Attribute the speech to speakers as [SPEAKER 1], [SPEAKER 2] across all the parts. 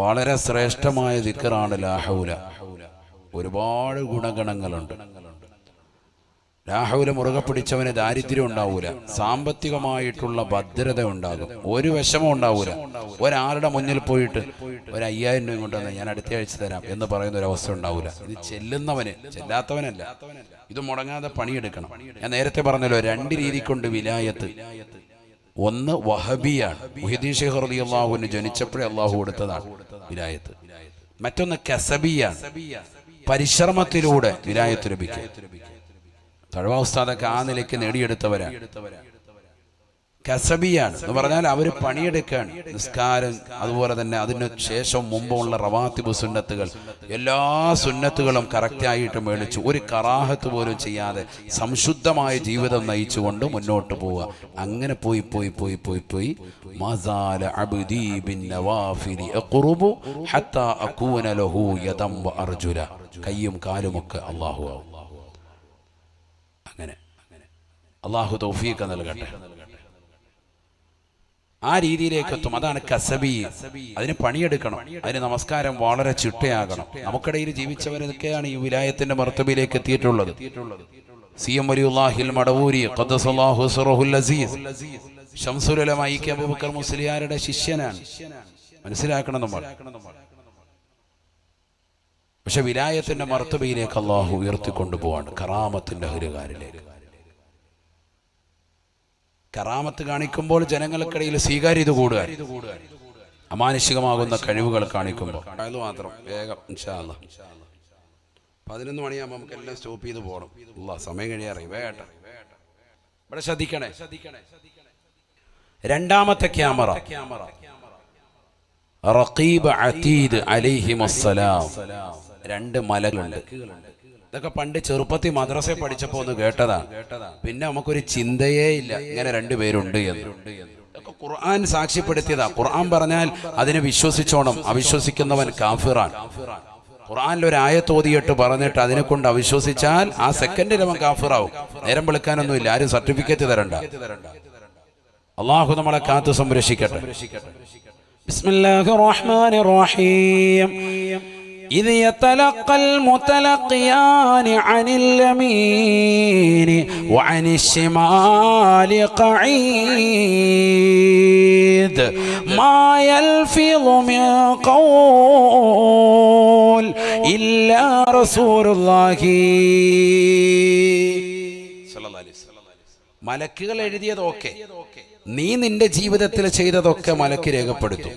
[SPEAKER 1] വളരെ ശ്രേഷ്ഠമായ ദിക്റാണ് ലാ ഹൗല. ഒരുപാട് ഗുണഗണങ്ങളുണ്ട്. ലാ ഹൗല മുറുകെ പിടിച്ചവന് ദാരിദ്ര്യം ഉണ്ടാവൂല, സാമ്പത്തികമായിട്ടുള്ള ഭദ്രത ഉണ്ടാകും, ഒരു വിഷമം ഉണ്ടാവൂല. ഒരാളുടെ മുന്നിൽ പോയിട്ട് 5,000 രൂപ കൊണ്ടുവന്ന് ഞാൻ അടുത്ത ആഴ്ച തരാം എന്ന് പറയുന്ന ഒരു അവസ്ഥ ഉണ്ടാവൂല. ഇത് ചെല്ലുന്നവന്, ചെല്ലാത്തവനല്ല. ഇത് മുടങ്ങാതെ പണിയെടുക്കണം. ഞാൻ നേരത്തെ പറഞ്ഞല്ലോ, 2 രീതി കൊണ്ട് വിലായത്ത്. ഒന്ന് വഹബിയാണ്, മുഹ്യിദ്ദീൻ ശൈഖ് റളിയല്ലാഹു അൻഹു ജനിച്ചപ്പോഴേ അള്ളാഹു കൊടുത്തതാണ് വിലായത്ത്. മറ്റൊന്ന് കസബിയാണ്, പരിശ്രമത്തിലൂടെ വിലായത്ത് ലഭിക്കും. തഴവ ഉസ്താദൊക്കെ ആ നിലയ്ക്ക് നേടിയെടുത്തവരാണ്. കസബിയാണ് എന്ന് പറഞ്ഞാൽ അവർ പണിയെടുക്കുകയാണ്. നിസ്കാരം, അതുപോലെ തന്നെ അതിന് ശേഷം മുമ്പുള്ള റവാത്തിബ് സുന്നത്തുകൾ, എല്ലാ സുന്നത്തുകളും കറക്റ്റായിട്ട് മേടിച്ചു, ഒരു കറാഹത്ത് പോലും ചെയ്യാതെ സംശുദ്ധമായ ജീവിതം നയിച്ചുകൊണ്ട് മുന്നോട്ട് പോവുക. അങ്ങനെ പോയി പോയി പോയി പോയി പോയി മസാല അബ്ദീ ബിൻ നവാഫിലി അഖ്റുബു ഹത്താ അകൂന ലഹു യദം വ അർജുല. കയ്യും കാലുമൊക്കെ അല്ലാഹു ആവും. അങ്ങനെ അല്ലാഹു തൗഫീഖ് നൽകട്ടെ. ആ രീതിയിലേക്ക് എത്തും. അതാണ് കസബി. അതിന് പണിയെടുക്കണം, അതിന് നമസ്കാരം വളരെ ചിട്ടയാകണം. നമുക്കിടയിൽ ജീവിച്ചവരൊക്കെയാണ് ഈ വിലായത്തിന്റെ മർത്തബയിലേക്ക് എത്തിയിട്ടുള്ളത്. സിഎം വലിയുല്ലാഹിൽ മടവൂരി ഖദ്ദസല്ലാഹു സിറഹുൽ അസീസ് ശംസുൽ ഉലമ ഇ.കെ. അബൂബക്കർ മുസ്ലിയാരുടെ ശിഷ്യനാണ്. മനസ്സിലാക്കണം നമ്മൾ. പക്ഷെ വിലായത്തിന്റെ മർത്തബയിലേക്ക് അള്ളാഹു ഉയർത്തിക്കൊണ്ടുപോവാണ്, കറാമത്തിന്റെ ഹരികാരിലേക്ക്. കറാമത്ത് കാണിക്കുമ്പോൾ ജനങ്ങൾക്കിടയിൽ സ്വീകാര്യത കൂടുക, അമാനുഷികമാകുന്ന കഴിവുകൾ കാണിക്കുമ്പോൾ. അത് മാത്രം വേഗം ഇൻഷാ അല്ലാഹ് 11 മണിയാകുമ്പോൾ നമുക്ക് എല്ലാം സ്റ്റോപ്പ് ചെയ്ത് പോകണം. സമയം കഴിയാറായി. വേഗം ഇവിടെ ശ്രദ്ധിക്കണേ. രണ്ടാമത്തെ ക്യാമറ റഖീബ് അതീദ് അലൈഹിമുസ്സലാം. 2 മലകളുണ്ട്. ഇതൊക്കെ പണ്ട് ചെറുപ്പത്തിൽ മദ്രസയിൽ പഠിച്ചപ്പോൾ ഒന്ന് കേട്ടതാണ്. പിന്നെ നമുക്കൊരു ചിന്തയേ ഇല്ല ഇങ്ങനെ 2 പേരുണ്ട് എന്ന്. ഇതൊക്കെ ഖുർആൻ സാക്ഷ്യപ്പെടുത്തിയതാ. ഖുർആൻ പറഞ്ഞാൽ അതിനെ വിശ്വസിച്ചോണം, അവിശ്വസിക്കുന്നവൻ കാഫിറാണ്. ഖുർആനിൽ ഒരു ആയത്ത് ഓതിയിട്ട് പറഞ്ഞിട്ട് അതിനെ കൊണ്ട് അവിശ്വസിച്ചാൽ ആ സെക്കൻഡിൽ അവൻ കാഫിറാവും. നേരം വിളിക്കാനൊന്നുമില്ല, ആരും സർട്ടിഫിക്കറ്റ് തരണ്ട. അള്ളാഹു നമ്മളെ കാത്തു സംരക്ഷിക്കട്ടെ. ബിസ്മില്ലാഹിർ റഹ്മാനിർ റഹീം. إذ يتلقى المتلقيان عن اليمين وعن الشمال قعيد ما يلفظ من قول إلا رسول الله صلى الله عليه وسلم. മലക്കുകൾ എഴുതിയതൊക്കെ, നീ നിന്റെ ജീവിതത്തിൽ ചെയ്തതൊക്കെ മലക്ക് രേഖപ്പെടുത്തും.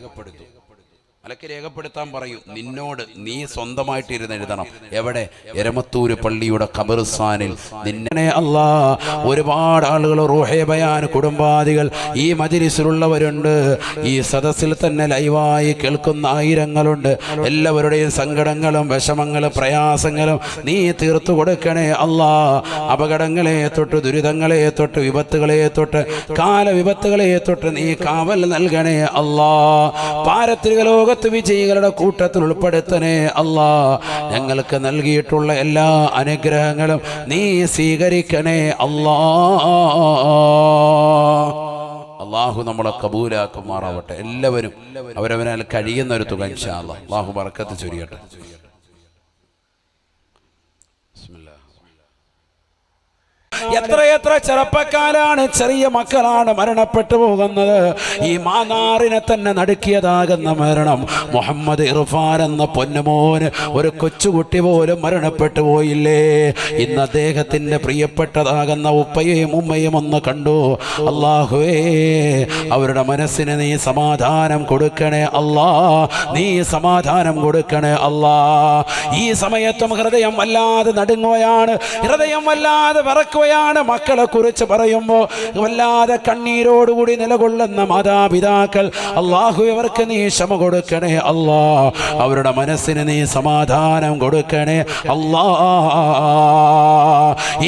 [SPEAKER 1] മലക്ക് രേഖപ്പെടുത്താൻ പറയും നിന്നോട്. നീ സ്വന്തമായിട്ട് ഇരുന്ന് എഴുതണം. എവിടെ? എരമത്തൂര് പള്ളിയുടെ ഖബർസ്ഥാനിൽ. നിന്നെ അല്ലാ, ഒരുപാട് ആളുകൾ റൂഹേ ബയാൻ കുടുംബാദികൾ ഈ മജ്‌ലിസിലുള്ളവരുണ്ട്, ഈ സദസ്സിൽ തന്നെ ലൈവായി കേൾക്കുന്ന ആയിരങ്ങളുണ്ട്. എല്ലാവരുടെയും സങ്കടങ്ങളും വിഷമങ്ങളും പ്രയാസങ്ങളും നീ തീർത്തു കൊടുക്കണേ അല്ലാ. അപകടങ്ങളെ തൊട്ട്, ദുരിതങ്ങളെ തൊട്ട്, വിപത്തുകളെ തൊട്ട്, കാലവിപത്തുകളെ തൊട്ട് നീ കാവൽ നൽകണേ അല്ലാ. പാരത്രിക ലോക വിജയികളുടെ കൂട്ടത്തിൽ ഉൾപ്പെടുത്തണേ അല്ലാ. ഞങ്ങൾക്ക് നൽകിയിട്ടുള്ള എല്ലാ അനുഗ്രഹങ്ങളും നീ സ്വീകരിക്കണേ അല്ലാ. അള്ളാഹു നമ്മളെ കബൂലാക്കുമാറാവട്ടെ. എല്ലാവരും അവരവനാൽ കഴിയുന്ന ഒരു തുക ഇൻഷാ അല്ലാഹ് അള്ളാഹു ബർക്കത്ത് ചൊരിയട്ടെ. എത്രയെത്ര ചെറുപ്പക്കാരാണ്, ചെറിയ മക്കളാണ് മരണപ്പെട്ടു പോകുന്നത്. ഈ മാനാറിനെ തന്നെ നടുക്കിയതാകുന്ന മരണം. മുഹമ്മദ് ഇർഫാൻ എന്ന പൊന്നുമോന്, ഒരു കൊച്ചുകുട്ടി പോലും മരണപ്പെട്ടു പോയില്ലേ. ഇന്ന് അദ്ദേഹത്തിന്റെ പ്രിയപ്പെട്ടതാകുന്ന ഉപ്പയും ഉമ്മയും ഒന്ന് കണ്ടു. അല്ലാഹുവേ, അവരുടെ മനസ്സിന് നീ സമാധാനം കൊടുക്കണേ അല്ലാ. നീ സമാധാനം കൊടുക്കണേ അല്ലാ. ഈ സമയത്തും ഹൃദയം വല്ലാതെ നടുങ്ങുകയാണ്, ഹൃദയം വല്ലാതെ വിറക്കുകയാണ്. മക്കളെ കുറിച്ച് പറയുമ്പോൾ വല്ലാതെ കണ്ണീരോടുകൂടി നിലകൊള്ളുന്ന മാതാപിതാക്കൾ, അള്ളാഹു അവർക്ക് നീ ക്ഷമ കൊടുക്കണേ അല്ലാ. അവരുടെ മനസ്സിന് നീ സമാധാനം കൊടുക്കണേ അല്ലാ.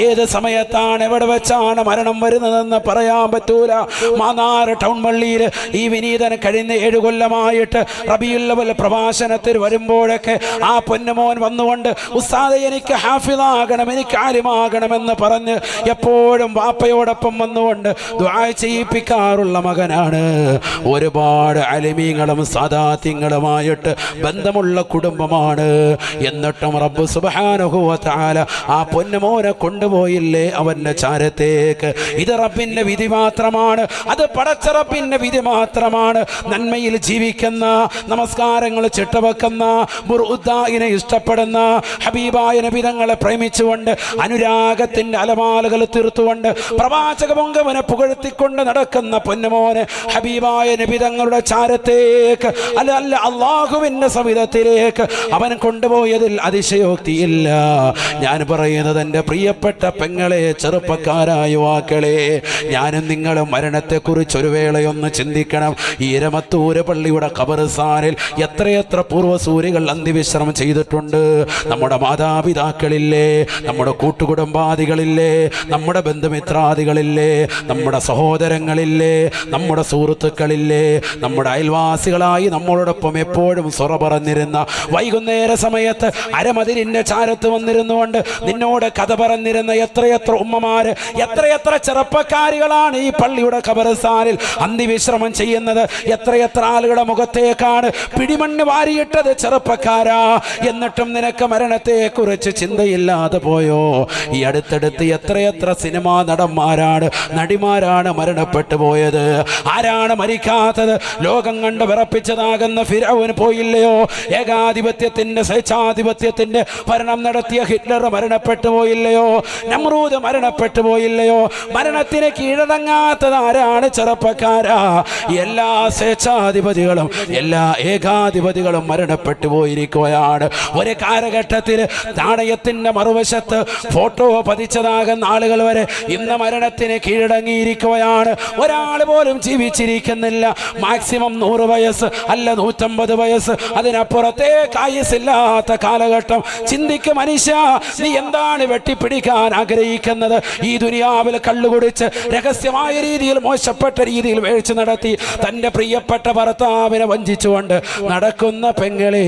[SPEAKER 1] ഏത് സമയത്താണ് എവിടെ വെച്ചാണ് മരണം വരുന്നതെന്ന് പറയാൻ പറ്റൂല. മാന്നാർ ടൗൺ പള്ളിയിൽ ഈ വിനീതൻ കഴിഞ്ഞ 7 കൊല്ലമായിട്ട് റബീഉൽ അവ്വൽ പ്രഭാഷണത്തിൽ വരുമ്പോഴൊക്കെ ആ പൊന്നുമോൻ വന്നുകൊണ്ട് ഉസ്താദേ എനിക്ക് ഹാഫിളാകണം, എനിക്ക് ആലിമാകണമെന്ന് പറഞ്ഞ് എപ്പോഴും വാപ്പയോടൊപ്പം വന്നുകൊണ്ട് ദുആ ചെയ്യിപ്പിക്കാറുള്ള മകനാണ്. ഒരുപാട് അലിമീങ്ങളും സാദാത്യങ്ങളുമായിട്ട് ബന്ധമുള്ള കുടുംബമാണ്. എന്നിട്ടും റബ്ബ് സുബ്ഹാനഹു വ തആല ആ പൊന്നുമോനെ കൊണ്ടുപോയില്ലേ അവന്റെ ചാരത്തേക്ക്. ഇത് റബ്ബിന്റെ വിധി മാത്രമാണ്, അത് പടച്ച റബ്ബിന്റെ വിധി മാത്രമാണ്. നന്മയിൽ ജീവിക്കുന്ന, നമസ്കാരങ്ങൾ ചിട്ടവെക്കുന്ന, ബുർഉദ്ദാഇനെ ഇഷ്ടപ്പെടുന്ന, ഹബീബായ നബി തങ്ങളെ പ്രേമിച്ചുകൊണ്ട് അനുരാഗത്തിന്റെ അലമാലകൾ തീർത്തുകൊണ്ട് പ്രവാചക പൊങ്കവനെ പുകഴ്ത്തിക്കൊണ്ട് നടക്കുന്ന പൊന്നുമോനെ ഹബീബായ നബി തങ്ങളുടെ ചാരത്തേക്ക് അല്ല അള്ളാഹുവിന്റെ സവിധത്തിലേക്ക് അവൻ കൊണ്ടുപോയതിൽ അതിശയോക്തിയില്ല. ഞാൻ പറയുന്നത് എൻ്റെ പ്രിയപ്പെട്ട പെങ്ങളെ, ചെറുപ്പക്കാരായ യുവാക്കളെ, ഞാനും നിങ്ങളും മരണത്തെക്കുറിച്ച് ഒരു വേളയൊന്ന് ചിന്തിക്കണം. ഈ രമത്തൂര് പള്ളിയുടെ ഖബർസ്ഥാനിൽ എത്രയെത്ര പൂർവ്വസൂരികൾ അന്ത്യവിശ്രമം ചെയ്തിട്ടുണ്ട്. നമ്മുടെ മാതാപിതാക്കളില്ലേ, നമ്മുടെ കൂട്ടുകുടുംബാദികളില്ലേ, നമ്മുടെ ബന്ധുമിത്രാദികളില്ലേ, നമ്മുടെ സഹോദരങ്ങളില്ലേ, നമ്മുടെ സുഹൃത്തുക്കളില്ലേ, നമ്മുടെ അയൽവാസികളായി നമ്മളോടൊപ്പം എപ്പോഴും സൊറ പറഞ്ഞിരുന്ന, വൈകുന്നേര സമയത്ത് അരമതിലിന്റെ ചാരത്ത് വന്നിരുന്നുകൊണ്ട് നിന്നോട് കഥ പറഞ്ഞിരുന്ന എത്രയെത്ര ഉമ്മമാര്, എത്രയെത്ര ചെറുപ്പക്കാരികളാണ് ഈ പള്ളിയുടെ ഖബർസ്ഥാനിൽ അന്ത്യവിശ്രമം ചെയ്യുന്നത്. എത്രയെത്ര ആളുകളുടെ മുഖത്തേക്കാണ് പിടിമണ്ണ് വാരിയിട്ടത് ചെറുപ്പക്കാരാ. എന്നിട്ടും നിനക്ക് മരണത്തെ കുറിച്ച് ചിന്തയില്ലാതെ പോയോ? ഈ അടുത്തടുത്ത് എത്രയെത്ര സിനിമാ നടന്മാരാണ്, നടിമാരാണ് മരണപ്പെട്ടു പോയത്. ആരാണ് മരിക്കാത്തത്? ലോകം കണ്ട് വിറപ്പിച്ചതാകുന്ന ഫിറഔൻ പോയില്ലയോ? ഏകാധിപത്യത്തിന്റെ സ്വേച്ഛാധിപത്യത്തിന്റെ ഭരണം നടത്തിയ ഹിറ്റ്ലർ മരണപ്പെട്ടു പോയില്ലയോ? നമ്രൂദ് മരണപ്പെട്ടു പോയില്ലയോ? മരണത്തിന് കീഴടങ്ങാത്തത് ആരാണ്? ചെറുപ്പക്കാരാ. എല്ലാ സ്വേച്ഛാധിപതികളും എല്ലാ ഏകാധിപതികളും മരണപ്പെട്ടു പോയിരിക്കുകയാണ്. ഒരു കാലഘട്ടത്തിൽ നാണയത്തിന്റെ മറുവശത്ത് ഫോട്ടോ പതിച്ചതാകുന്ന ആളുകൾ വരെ ഇന്ന് മരണത്തിന് കീഴടങ്ങിയിരിക്കുകയാണ്. ഒരാൾ പോലും ജീവിച്ചിരിക്കുന്നില്ല. മാക്സിമം 100 വയസ്സ്, അല്ല 150 വയസ്സ്, അതിനപ്പുറത്തേക്ക് ആയുസില്ലാത്ത കാലഘട്ടം. ചിന്തിക്ക് മനുഷ്യ, നീ എന്താണ് വെട്ടിപ്പിടിക്കാൻ ആഗ്രഹിക്കുന്നത്? ഈ ദുനിയാവിൽ കള്ളുകുടിച്ച് രഹസ്യമായ രീതിയിൽ, മോശപ്പെട്ട രീതിയിൽ വേഴ്ച നടത്തി തന്റെ പ്രിയപ്പെട്ട ഭർത്താവിനെ വഞ്ചിച്ചുകൊണ്ട് നടക്കുന്ന പെങ്ങളെ,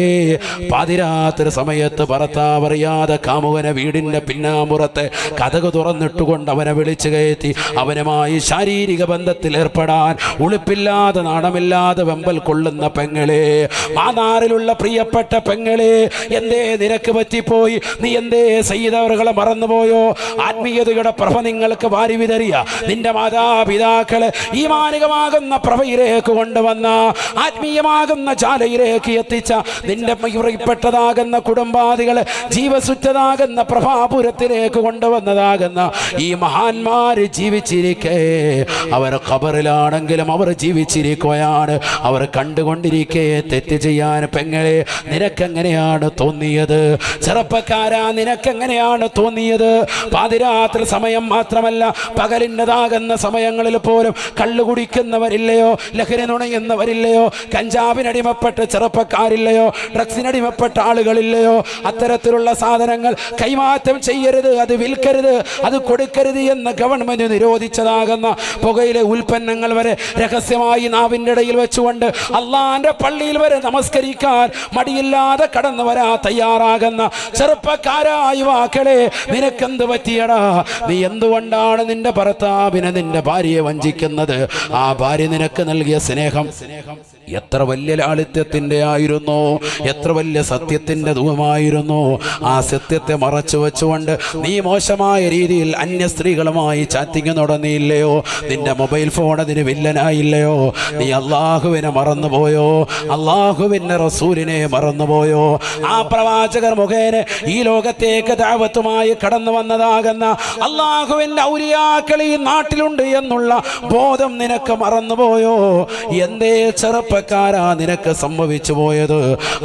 [SPEAKER 1] പാതിരാത്രി സമയത്ത് ഭർത്താവ് അറിയാതെ കാമുകനെ വീടിന്റെ പിന്നാമ്പുറത്തെ കതക് തുറന്നിട്ടുകൊണ്ട് അവനെ വിളിച്ചു കയറ്റി അവനുമായി ശാരീരിക ബന്ധത്തിൽ ഏർപ്പെടാൻ ഉളുപ്പില്ലാതെ നാണമില്ലാതെ വെമ്പൽ കൊള്ളുന്ന പെങ്ങളെ, മാനാറിലുള്ള പ്രിയപ്പെട്ട പെങ്ങളെ, എന്തേ നിനക്ക് പറ്റിപ്പോയി? നീ എന്തേ സയ്യിദവറുകളെ മറന്നുപോയോ? ആത്മീയതയുടെ പ്രഭ നിങ്ങൾക്ക് വാരി വിതറിയ നിന്റെ മാതാപിതാക്കളെ ഈമാനികമാകുന്ന പ്രഭയിലേക്ക് കൊണ്ടുവന്ന, ആത്മീയമാകുന്ന ജാലയിലേക്ക് എത്തിച്ച നിന്റെ പ്രിയപ്പെട്ടതാകുന്ന കുടുംബാദികളെ ജീവസുറ്റതാകുന്ന പ്രഭാപുരത്തിലേക്ക് കൊണ്ടുവന്നതാകുന്ന ഈ മഹാന്മാര് ജീവിച്ചിരിക്കേ, അവർ ഖബറിലാണെങ്കിലും അവർ ജീവിച്ചിരിക്കുകയാണ്. അവർ കണ്ടുകൊണ്ടിരിക്കേ തെറ്റ് ചെയ്യാൻ പെങ്ങളെ നിനക്കെങ്ങനെയാണ് തോന്നിയത്? ചെറുപ്പക്കാരാ, നിനക്കെങ്ങനെയാണ് തോന്നിയത്? പാതിരാത്രി സമയം മാത്രമല്ല, പകലിൻ്റെതാകുന്ന സമയങ്ങളിൽ പോലും കള്ളു കുടിക്കുന്നവരില്ലയോ? ലഹരി നുണയുന്നവരില്ലയോ? കഞ്ചാവിനടിമപ്പെട്ട ചെറുപ്പക്കാരില്ലയോ? ഡ്രഗ്സിനടിമപ്പെട്ട ആളുകളില്ലയോ? അത്തരത്തിലുള്ള സാധനങ്ങൾ കൈമാറ്റം ചെയ്യരുത്, അത് വിൽക്കരുത്, അത് കൊടുക്കരുത് എന്ന് ഗവൺമെന്റ് നിരോധിച്ചതാകുന്ന പുകയിലെ ഉൽപ്പന്നങ്ങൾ വരെ രഹസ്യമായി നാവിൻ്റെ ഇടയിൽ വെച്ചുകൊണ്ട് അള്ളാന്റെ പള്ളിയിൽ വരെ നമസ്കരിക്കാൻ മടിയില്ലാതെ കടന്നു വരാ തയ്യാറാകുന്ന ചെറുപ്പക്കാരായ യുവാക്കളെ, നിനക്കെന്ത് പറ്റിയടാ? നീ എന്തുകൊണ്ടാണ് നിന്റെ ഭർത്താവിനെ, നിന്റെ ഭാര്യയെ വഞ്ചിക്കുന്നത്? ആ ഭാര്യ നിനക്ക് നൽകിയ സ്നേഹം എത്ര വലിയ ലാളിത്യത്തിന്റെ ആയിരുന്നു, എത്ര വലിയ സത്യത്തിന്റെ ധൂമായിരുന്നു. ആ സത്യത്തെ മറച്ചു വെച്ചുകൊണ്ട് നീ മോശമായ രീതിയിൽ അന്യ സ്ത്രീകളുമായി ചാറ്റിങ് നടന്നില്ലയോ? നിന്റെ മൊബൈൽ ഫോൺ അതിന് വില്ലനായില്ലയോ? നീ അള്ളാഹുവിനെ മറന്നുപോയോ? അള്ളാഹുവിന്റെ റസൂലിനെ മറന്നുപോയോ? ആ പ്രവാചകർ മുഖേന ഈ ലോകത്തേക്ക് ദഅവത്തുമായി കടന്നു വന്നതാകുന്ന അള്ളാഹുവിന്റെ ഔലിയാക്കൾ ഈ നാട്ടിലുണ്ട് എന്നുള്ള ബോധം നിനക്ക് മറന്നുപോയോ? എന്തേ ചെറുപ്പക്കാരാ നിനക്ക് സംഭവിച്ചു പോയത്?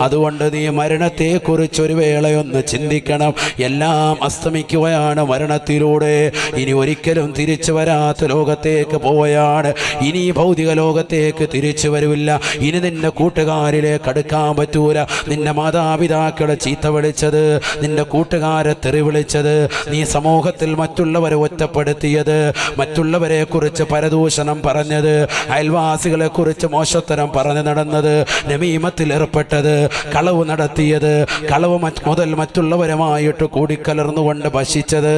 [SPEAKER 1] അതുകൊണ്ട് നീ മരണത്തെ കുറിച്ച് ഒരു വേളയൊന്ന് ചിന്തിക്കണം. എല്ലാം അസ്തമിക്കുകയാണ് മരണത്തിലൂടെ. ഇനി ഒരിക്കലും തിരിച്ചു വരാത്ത ലോകത്തേക്ക് പോവുകയാണ്. ഇനി ഭൗതിക ലോകത്തേക്ക് തിരിച്ചു വരില്ല. ഇനി നിന്റെ കൂട്ടുകാരിലേക്ക് അടുക്കാൻ പറ്റൂല. നിന്റെ മാതാപിതാക്കളെ ചീത്ത വിളിച്ചത്, നിന്റെ കൂട്ടുകാരെ തെറി വിളിച്ചത്, നീ സമൂഹത്തിൽ മറ്റുള്ളവരെ ഒറ്റപ്പെടുത്തിയത്, മറ്റുള്ളവരെ കുറിച്ച് പരദൂഷണം പറഞ്ഞത്, അയൽവാസികളെ കുറിച്ച് മോശത്തരം പറഞ്ഞു നടന്നത്, നമീമത്തിൽ ഏർപ്പെട്ടത്, കളവ് നടത്തിയത്, കളവ് മുതൽ മറ്റുള്ളവരുമായിട്ട് കൂടിക്കലർന്നുകൊണ്ട് ഭക്ഷിച്ചത്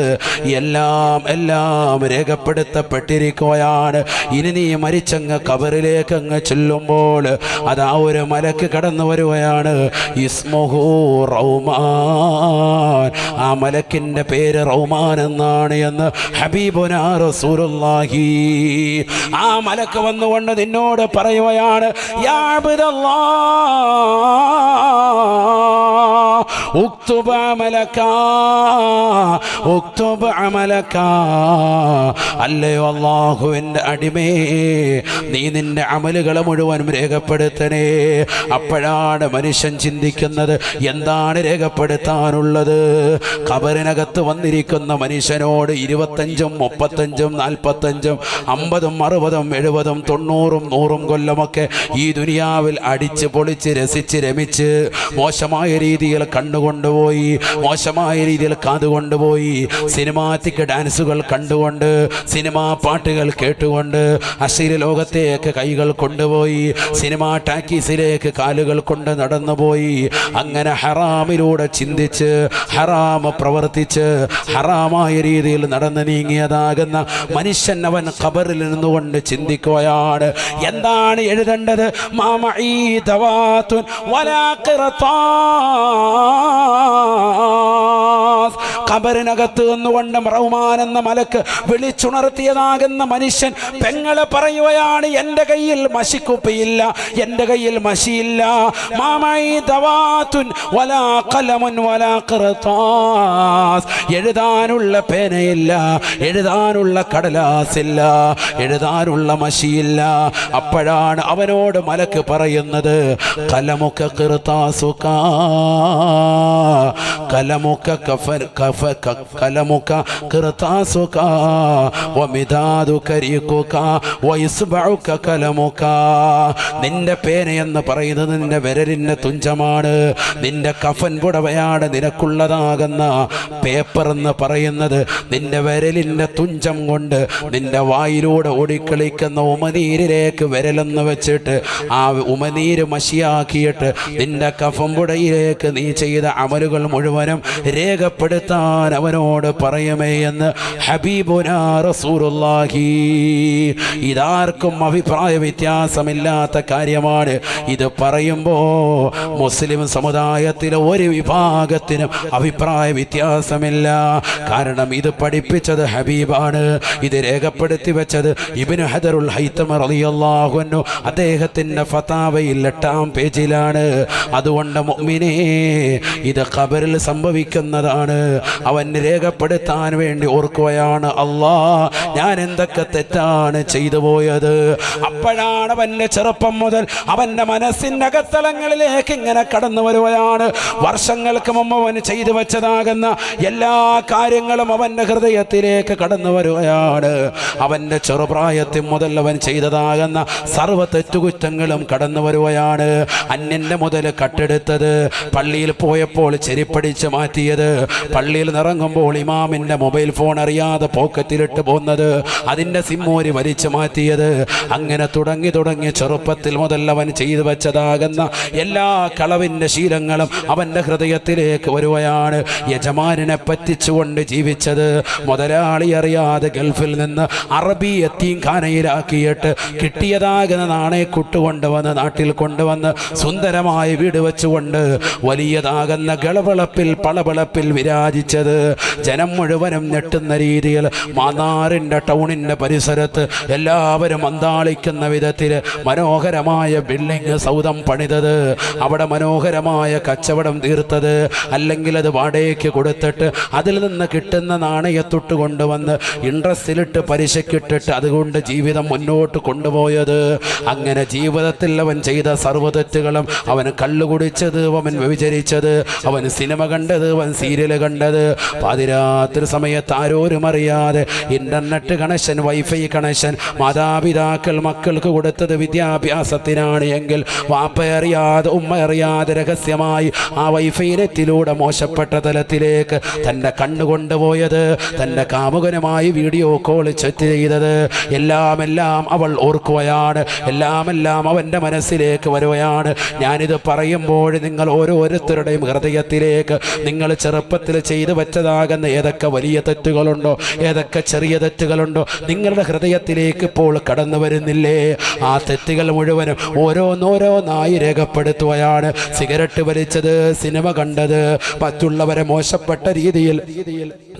[SPEAKER 1] എല്ലാം രേഖപ്പെടുത്തപ്പെട്ടിരിക്കുകയാണ്. ഇനി നീ മരിച്ചങ്ങ് കബറിലേക്ക് അങ്ങ് ചെല്ലുമ്പോൾ അതാ ഒരു മലക്ക് കടന്നു വരുകയാണ്. ഇസ്മുഹു റൗമാൻ, ആ മലക്കിന്റെ പേര് റൗമാൻ എന്നാണ് എന്ന് ഹബീബുനാ റസൂലുള്ളാഹി. ആ മലക്ക് വന്നുകൊണ്ട് നിന്നോട് പറയുകയാണ്, യാ അബ്ദല്ലാഹ് ഉക്തുബ് അമലക ഉക്തുബ് അമലക, അല്ലയോ അല്ലാഹുവിൻ്റെ അടിമേ, നീ നിന്റെ അമലുകളെ മുഴുവനും രേഖപ്പെടുത്തണേ. അപ്പോഴാണ് മനുഷ്യൻ ചിന്തിക്കുന്നത്, എന്താണ് രേഖപ്പെടുത്താനുള്ളത്? ഖബറിനകത്ത് വന്നിരിക്കുന്ന മനുഷ്യനോട് 25, 35, 45, 50, 60, 70, 90, 100 കൊല്ലമൊക്കെ ഈ ദുനിയാവിൽ അടിച്ച് പൊളിച്ച് രസിച്ച് രമിച്ച് മോശമായ രീതിയിൽ കണ്ടുകൊണ്ടുപോയി, മോശമായ രീതിയിൽ കാതുകൊണ്ടുപോയി, സിനിമാറ്റിക് ഡാൻസുകൾ കണ്ടുകൊണ്ട്, സിനിമാ പാട്ടുകൾ കേട്ടുകൊണ്ട് അശ്ലീല ലോകത്തേക്ക് കൈകൾ കൊണ്ടുപോയി, സിനിമാ ടാക്കീസിലേക്ക് കാലുകൾ കൊണ്ട് നടന്നുപോയി. അങ്ങനെ ഹറാമിലൂടെ ചിന്തിച്ച്, ഹറാമ പ്രവർത്തിച്ച്, ഹറാമായ രീതിയിൽ നടന്നു നീങ്ങിയതാകുന്ന മനുഷ്യൻ അവൻ ഖബറിൽ നിന്നുകൊണ്ട് ചിന്തിക്കുകയാണ്, എന്താണ് എഴുതേണ്ടത്? മാമഈ ദവാതുൻ വലാ ഖിറതാസ്. ഖബറിനകത്ത് നിന്നുകൊണ്ട് റഹ്മാൻ എന്ന മലക്ക് വിളിച്ചുണർത്തിയതാകുന്ന മനുഷ്യൻ പെങ്ങളെ പറയുകയാണ്, എൻ്റെ കയ്യിൽ മഷിക്കുപ്പിയില്ല, എൻ്റെ കയ്യിൽ മഷിയില്ല. മാമഈ ദവാതുൻ വലാ ഖലമുൻ വലാ ഖിറതാസ്, എഴുതാനുള്ള പേനയില്ല, എഴുതാനുള്ള കടലാസില്ല, എഴുതാനുള്ള മഷിയില്ല. അപ്പോഴാണ് അവനോട് മലക്ക് പറയുന്നത്, ഖലമുക ഖിർതാസുക ഖലമുക ഖലമുക ഖിർതാസുക വമിദാദുകരീഖുക വയസ്ബഉക ഖലമുക. നിന്റെ പേനയെന്ന് പറയുന്നത് നിന്റെ വിരലിൻ്റെ തുഞ്ചമാണ്, നിന്റെ കഫൻ പുടവയാണ് നിനക്കുള്ളതാകുന്ന പേപ്പർ എന്ന് പറയുന്നത്. നിന്റെ വിരലിൻ്റെ തുഞ്ചം കൊണ്ട് നിന്റെ വായിലൂടെ ഓടിക്കളിക്കുന്ന ഉമനീരിലേക്ക് വിരലെന്ന് വെച്ചിട്ട് ആ ഉമനീര് മഷിയാക്കിയിട്ട് നിന്റെ കഫംപുടയിലേക്ക് നീ ചെയ്ത അമലുകൾ മുഴുവനും രേഖപ്പെടുത്താൻ അവനോട് പറയുമേ എന്ന് ഹബീബുനാ റസൂലുള്ളാഹി. ഇതാർക്കും അഭിപ്രായ വ്യത്യാസമില്ലാത്ത കാര്യമാണ്. ഇത് പറയുമ്പോൾ മുസ്ലിം സമുദായത്തിലെ ഒരു വിഭാഗത്തിനും അഭിപ്രായ വ്യത്യാസമില്ല. കാരണം ഇത് പഠിപ്പിച്ചത് ഹബീബാണ്, ഇത് രേഖപ്പെടുത്തി വെച്ചത് ഇബ്നു ഹദറുൽ ഹൈതമി റളിയല്ലാഹു അൻഹു അദ്ദേഹത്തിൻ്റെ ഫതാവയിൽ 8-ാം പേജിലാണ്. അതുകൊണ്ട് മുഅ്മിനേ, ഇത് ഖബറിൽ സംഭവിക്കുന്നതാണ്. അവൻ രേഖപ്പെടുത്താൻ വേണ്ടി ഓർക്കുകയാണ്, അല്ലാ ഞാൻ എന്തൊക്കെ തെറ്റാണ് ചെയ്തു പോയത്. അപ്പോഴാണ് അവൻ്റെ ചെറുപ്പം മുതൽ അവൻ്റെ മനസ്സിൻ്റെ അകത്തളങ്ങളിലേക്ക് ഇങ്ങനെ കടന്നു വരുകയാണ്. വർഷങ്ങൾക്ക് മുമ്പ് അവൻ ചെയ്തു വെച്ചതാകുന്ന എല്ലാ കാര്യങ്ങളും അവൻ്റെ ഹൃദയത്തിലേക്ക് കടന്നു വരുകയാണ്. അവൻ്റെ ചെറുപ്രായത്തിൽ മുതൽ അവൻ ചെയ്തതാകുന്ന സർവ്വ തെറ്റുകുറ്റങ്ങളും കടന്നു വരുകയാണ്. അന്യൻ്റെ മുതൽ കട്ടെടുത്തത്, പള്ളിയിൽ പോയപ്പോൾ ചെരിപ്പടിച്ച് മാറ്റിയത്, പള്ളിയിൽ നിറങ്ങുമ്പോൾ ഇമാമിൻ്റെ മൊബൈൽ ഫോൺ അറിയാതെ പോക്കറ്റിലിട്ട് പോകുന്നത്, അതിൻ്റെ സിമ്മൂരി വലിച്ചു മാറ്റിയത്, അങ്ങനെ തുടങ്ങി ചെറുപ്പത്തിൽ മുതൽ അവൻ ചെയ്തു വെച്ചതാകുന്ന എല്ലാ കളവിൻ്റെ ശീലങ്ങളും അവൻ്റെ ഹൃദയത്തിലേക്ക് വരുകയാണ്. യജമാനെ പറ്റിച്ചുകൊണ്ട് ജീവിച്ചത്, മുതലാളി അറിയാതെ ഗൾഫിൽ നിന്ന് അറബി യത്തീംഖാനയിലാക്കിയിട്ട് കിട്ടിയതാകുന്ന നാണയക്കുട്ട് കൊണ്ടുവന്ന് നാട്ടിൽ കൊണ്ടുവന്ന് സുന്ദരമായ വീട് വെച്ചുകൊണ്ട് വലിയതാകുന്ന ഗളവിളപ്പിൽ പളവിളപ്പിൽ വിരാജിച്ചത്, ജനം മുഴുവനും ഞെട്ടുന്ന രീതിയിൽ മാന്നാറിൻ്റെ ടൗണിൻ്റെ പരിസരത്ത് എല്ലാവരും അന്താളിക്കുന്ന വിധത്തിൽ മനോഹരമായ ബിൽഡിംഗ് സൗധം പണിതത്, അവിടെ മനോഹരമായ കച്ചവടം തീർത്തത്, അല്ലെങ്കിൽ അത് വാടകയ്ക്ക് കൊടുത്തിട്ട് അതിൽ നിന്ന് കിട്ടുന്ന നാണയത്തൊട്ട് കൊണ്ടുവന്ന് ഇൻട്രസ്റ്റിലിട്ട് പലിശക്കിട്ടിട്ട് അതുകൊണ്ട് ജീവിതം മുന്നോട്ട് കൊണ്ടുപോയത്. അങ്ങനെ ജീവിതത്തിൽ അവൻ ചെയ്ത സർവ്വതെറ്റുകളും, അവൻ കള്ളു കുടിച്ചത്, അവൻ വ്യഭിചരിച്ചത്, അവൻ സിനിമ കണ്ടത്, അവൻ സീരിയൽ കണ്ടത്, പാതിരാത്രി സമയത്ത് ആരോരും അറിയാതെ ഇന്റർനെറ്റ് കണക്ഷൻ, വൈഫൈ കണക്ഷൻ മാതാപിതാക്കൾ മക്കൾക്ക് കൊടുത്തത് വിദ്യാഭ്യാസത്തിനാണ് എങ്കിൽ വാപ്പ അറിയാതെ ഉമ്മ അറിയാതെ രഹസ്യമായി ആ വൈഫൈ നെറ്റിലൂടെ മോശപ്പെട്ട തലത്തിലേക്ക് തൻ്റെ കണ്ണുകൊണ്ടുപോയത്, തൻ്റെ കാമുകനുമായി വീഡിയോ കോൾ ചാറ്റ് ചെയ്തത് എല്ലാം അവൾ ഓർക്കുകയാണ്, എല്ലാം അവൻ്റെ മനസ്സിലേക്ക് വരുകയാണ്. ഞാനിത് പറയുമ്പോൾ നിങ്ങൾ ഓരോരുത്തരുടെയും ഹൃദയത്തിലേക്ക് നിങ്ങൾ ചെറുപ്പത്തിൽ ചെയ്തു വെച്ചതാകുന്ന ഏതൊക്കെ വലിയ തെറ്റുകളുണ്ടോ, ഏതൊക്കെ ചെറിയ തെറ്റുകളുണ്ടോ നിങ്ങളുടെ ഹൃദയത്തിലേക്ക് ഇപ്പോൾ കടന്നു വരുന്നില്ലേ? ആ തെറ്റുകൾ മുഴുവനും ഓരോന്നോരോന്നായി രേഖപ്പെടുത്തുകയാണ്. സിഗരറ്റ് വലിച്ചത്, സിനിമ കണ്ടത്, മറ്റുള്ളവരെ മോശപ്പെട്ട രീതിയിൽ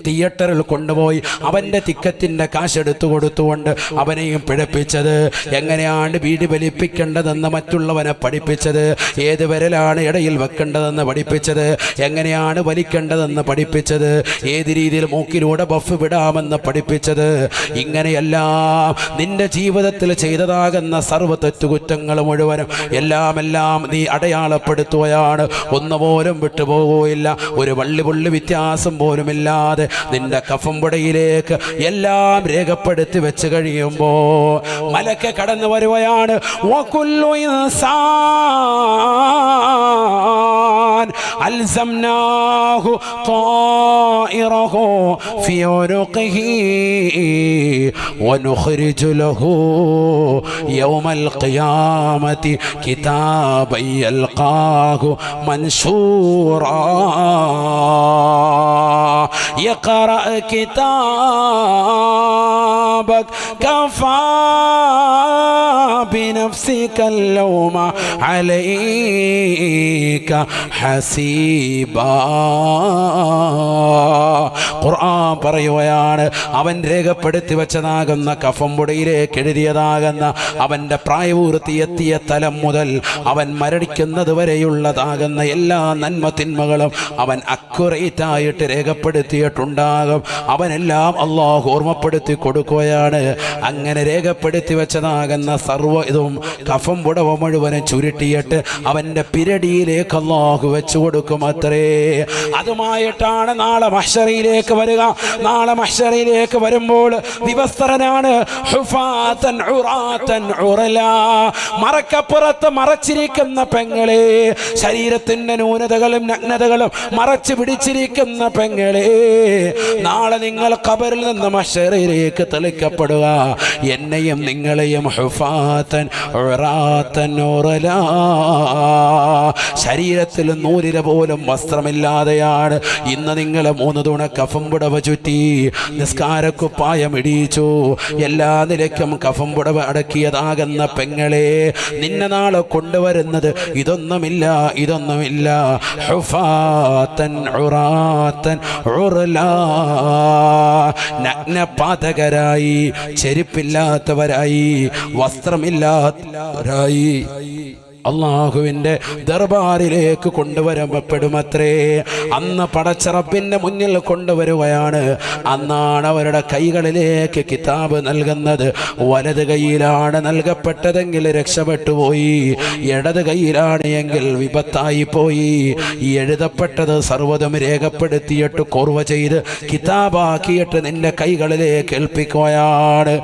[SPEAKER 1] തിയേറ്ററിൽ കൊണ്ടുപോയി അവൻ്റെ ടിക്കറ്റിൻ്റെ കാശെടുത്തു കൊടുത്തുകൊണ്ട് അവനെയും പിഴപ്പിച്ചത്, എങ്ങനെയാണ് വീടി വലിപ്പിക്കേണ്ടതെന്ന് മറ്റുള്ളവനെ പഠിപ്പിച്ചത്, ഏത് വിരലാണ് ഇടയിൽ വെക്കേണ്ടതെന്ന് പഠിപ്പിച്ചത്, എങ്ങനെയാണ് വലിക്കേണ്ടതെന്ന് പഠിപ്പിച്ചത്, ഏത് രീതിയിൽ മൂക്കിലൂടെ ബഫ് വിടാമെന്ന് പഠിപ്പിച്ചത്. ഇങ്ങനെയെല്ലാം നിന്റെ ജീവിതത്തിൽ ചെയ്തതാകുന്ന സർവ്വ തെറ്റുകുറ്റങ്ങൾ മുഴുവനും എല്ലാം നീ അടയാളപ്പെടുത്തുകയാണ്. ഒന്നുപോലും വിട്ടുപോകുകയില്ല. ഒരു വള്ളിപുള്ളി വ്യത്യാസം പോലുമില്ലാതെ നിന്റെ കഫംപുടയിലേക്ക് എല്ലാം രേഖപ്പെടുത്തി വെച്ച് കഴിയുമ്പോ മലക്ക് കടന്നു വരുകയാണ്. വകുല്ലു ഇൻസാൻ അൽസംനാഹു ത്വാഇറഹു ഫി ഉനുഖിഹി വനുഖ്രിജു ലഹു യൗമൽ ഖിയാമത്തി കിതാബൻ യൽഖാഹു മൻശൂറാ يقرأ كتابك كفى بنفسك اليوم عليك حسيبا. ഖുർആൻ പറയുകയാണ്, അവൻ രേഖപ്പെടുത്തി വെച്ചതാകുന്ന കഫംപുടയിലേക്ക് എഴുതിയതാകുന്ന അവൻ്റെ പ്രായപൂർത്തിയെത്തിയ തലം മുതൽ അവൻ മരണിക്കുന്നത് വരെയുള്ളതാകുന്ന എല്ലാ നന്മ തിന്മകളും അവൻ അക്യുറേറ്റായിട്ട് രേഖപ്പെടുത്തിയിട്ടുണ്ടാകും. അവനെല്ലാം അള്ളാഹു ഓർമ്മപ്പെടുത്തി കൊടുക്കുകയാണ്. അങ്ങനെ രേഖപ്പെടുത്തി വെച്ചതാകുന്ന സർവ്വ ഇതും കഫം പുടവ മുഴുവനും ചുരുട്ടിയിട്ട് അവൻ്റെ പിരടിയിലേക്ക് അള്ളാഹു വെച്ചു കൊടുക്കും അത്രേ. അതുമായിട്ടാണ് നാളെ മഹ്ശറിലേക്ക് വരിക. നാളെ മഹ്ശറിലേക്ക് വരുമ്പോൾ വിവസ്ത്രനാണ്, ഹുഫാതൻ ഉറാതൻ ഉറലാ, മറക്കപ്പുറത്ത് മറച്ചിരിക്കുന്ന പെങ്ങളെ, ശരീരത്തിൻ്റെ ന്യൂനതകളും നഗ്നതകളും മറച്ചു പിടിച്ചിരിക്കുന്ന പെങ്ങളെ, നാളെ നിങ്ങൾ ഖബറിൽ നിന്ന് മഹ്ശറിലേക്ക് തെളിക്കപ്പെടുക. എന്നെയും നിങ്ങളെയും ഹുഫാതൻ ഉറാതൻ ഉറലാ, ശരീരത്തിൽ നൂലിര പോലും വസ്ത്രമില്ലാതെയാണ് ഇന്ന് നിങ്ങൾ 3 തുണ കഫം പുടവ ചുറ്റി നിസ്കാരക്കുപ്പായം ഇടിച്ചു, എല്ലാ നിലയ്ക്കും കഫം പുടവ അടക്കിയതാകുന്ന പെങ്ങളെ, നിന്നെ നാളെ കൊണ്ടുവരുന്നത് ഇതൊന്നുമില്ല. ഹുഫാതൻ ഉറാതൻ ഉറലാ, നഗ്നപാതകരായി, ചെരുപ്പില്ലാത്തവരായി, വസ്ത്രമില്ലാത്തവരായി അള്ളാഹുവിൻ്റെ ദർബാറിലേക്ക് കൊണ്ടുവരപ്പെടുമത്രേ. അന്ന് പടച്ചറപ്പിൻ്റെ മുന്നിൽ കൊണ്ടുവരുകയാണ്. അന്നാണ് അവരുടെ കൈകളിലേക്ക് കിതാബ് നൽകുന്നത്. വലത് കൈയിലാണ് നൽകപ്പെട്ടതെങ്കിൽ രക്ഷപ്പെട്ടുപോയി, ഇടത് കൈയിലാണ് എങ്കിൽ വിപത്തായി പോയി. ഈ എഴുതപ്പെട്ടത് സർവ്വതും രേഖപ്പെടുത്തിയിട്ട് കോർവ ചെയ്ത് കിതാബാക്കിയിട്ട് നിന്റെ കൈകളിലേക്ക് ഏൽപ്പിക്കുകയാണ്.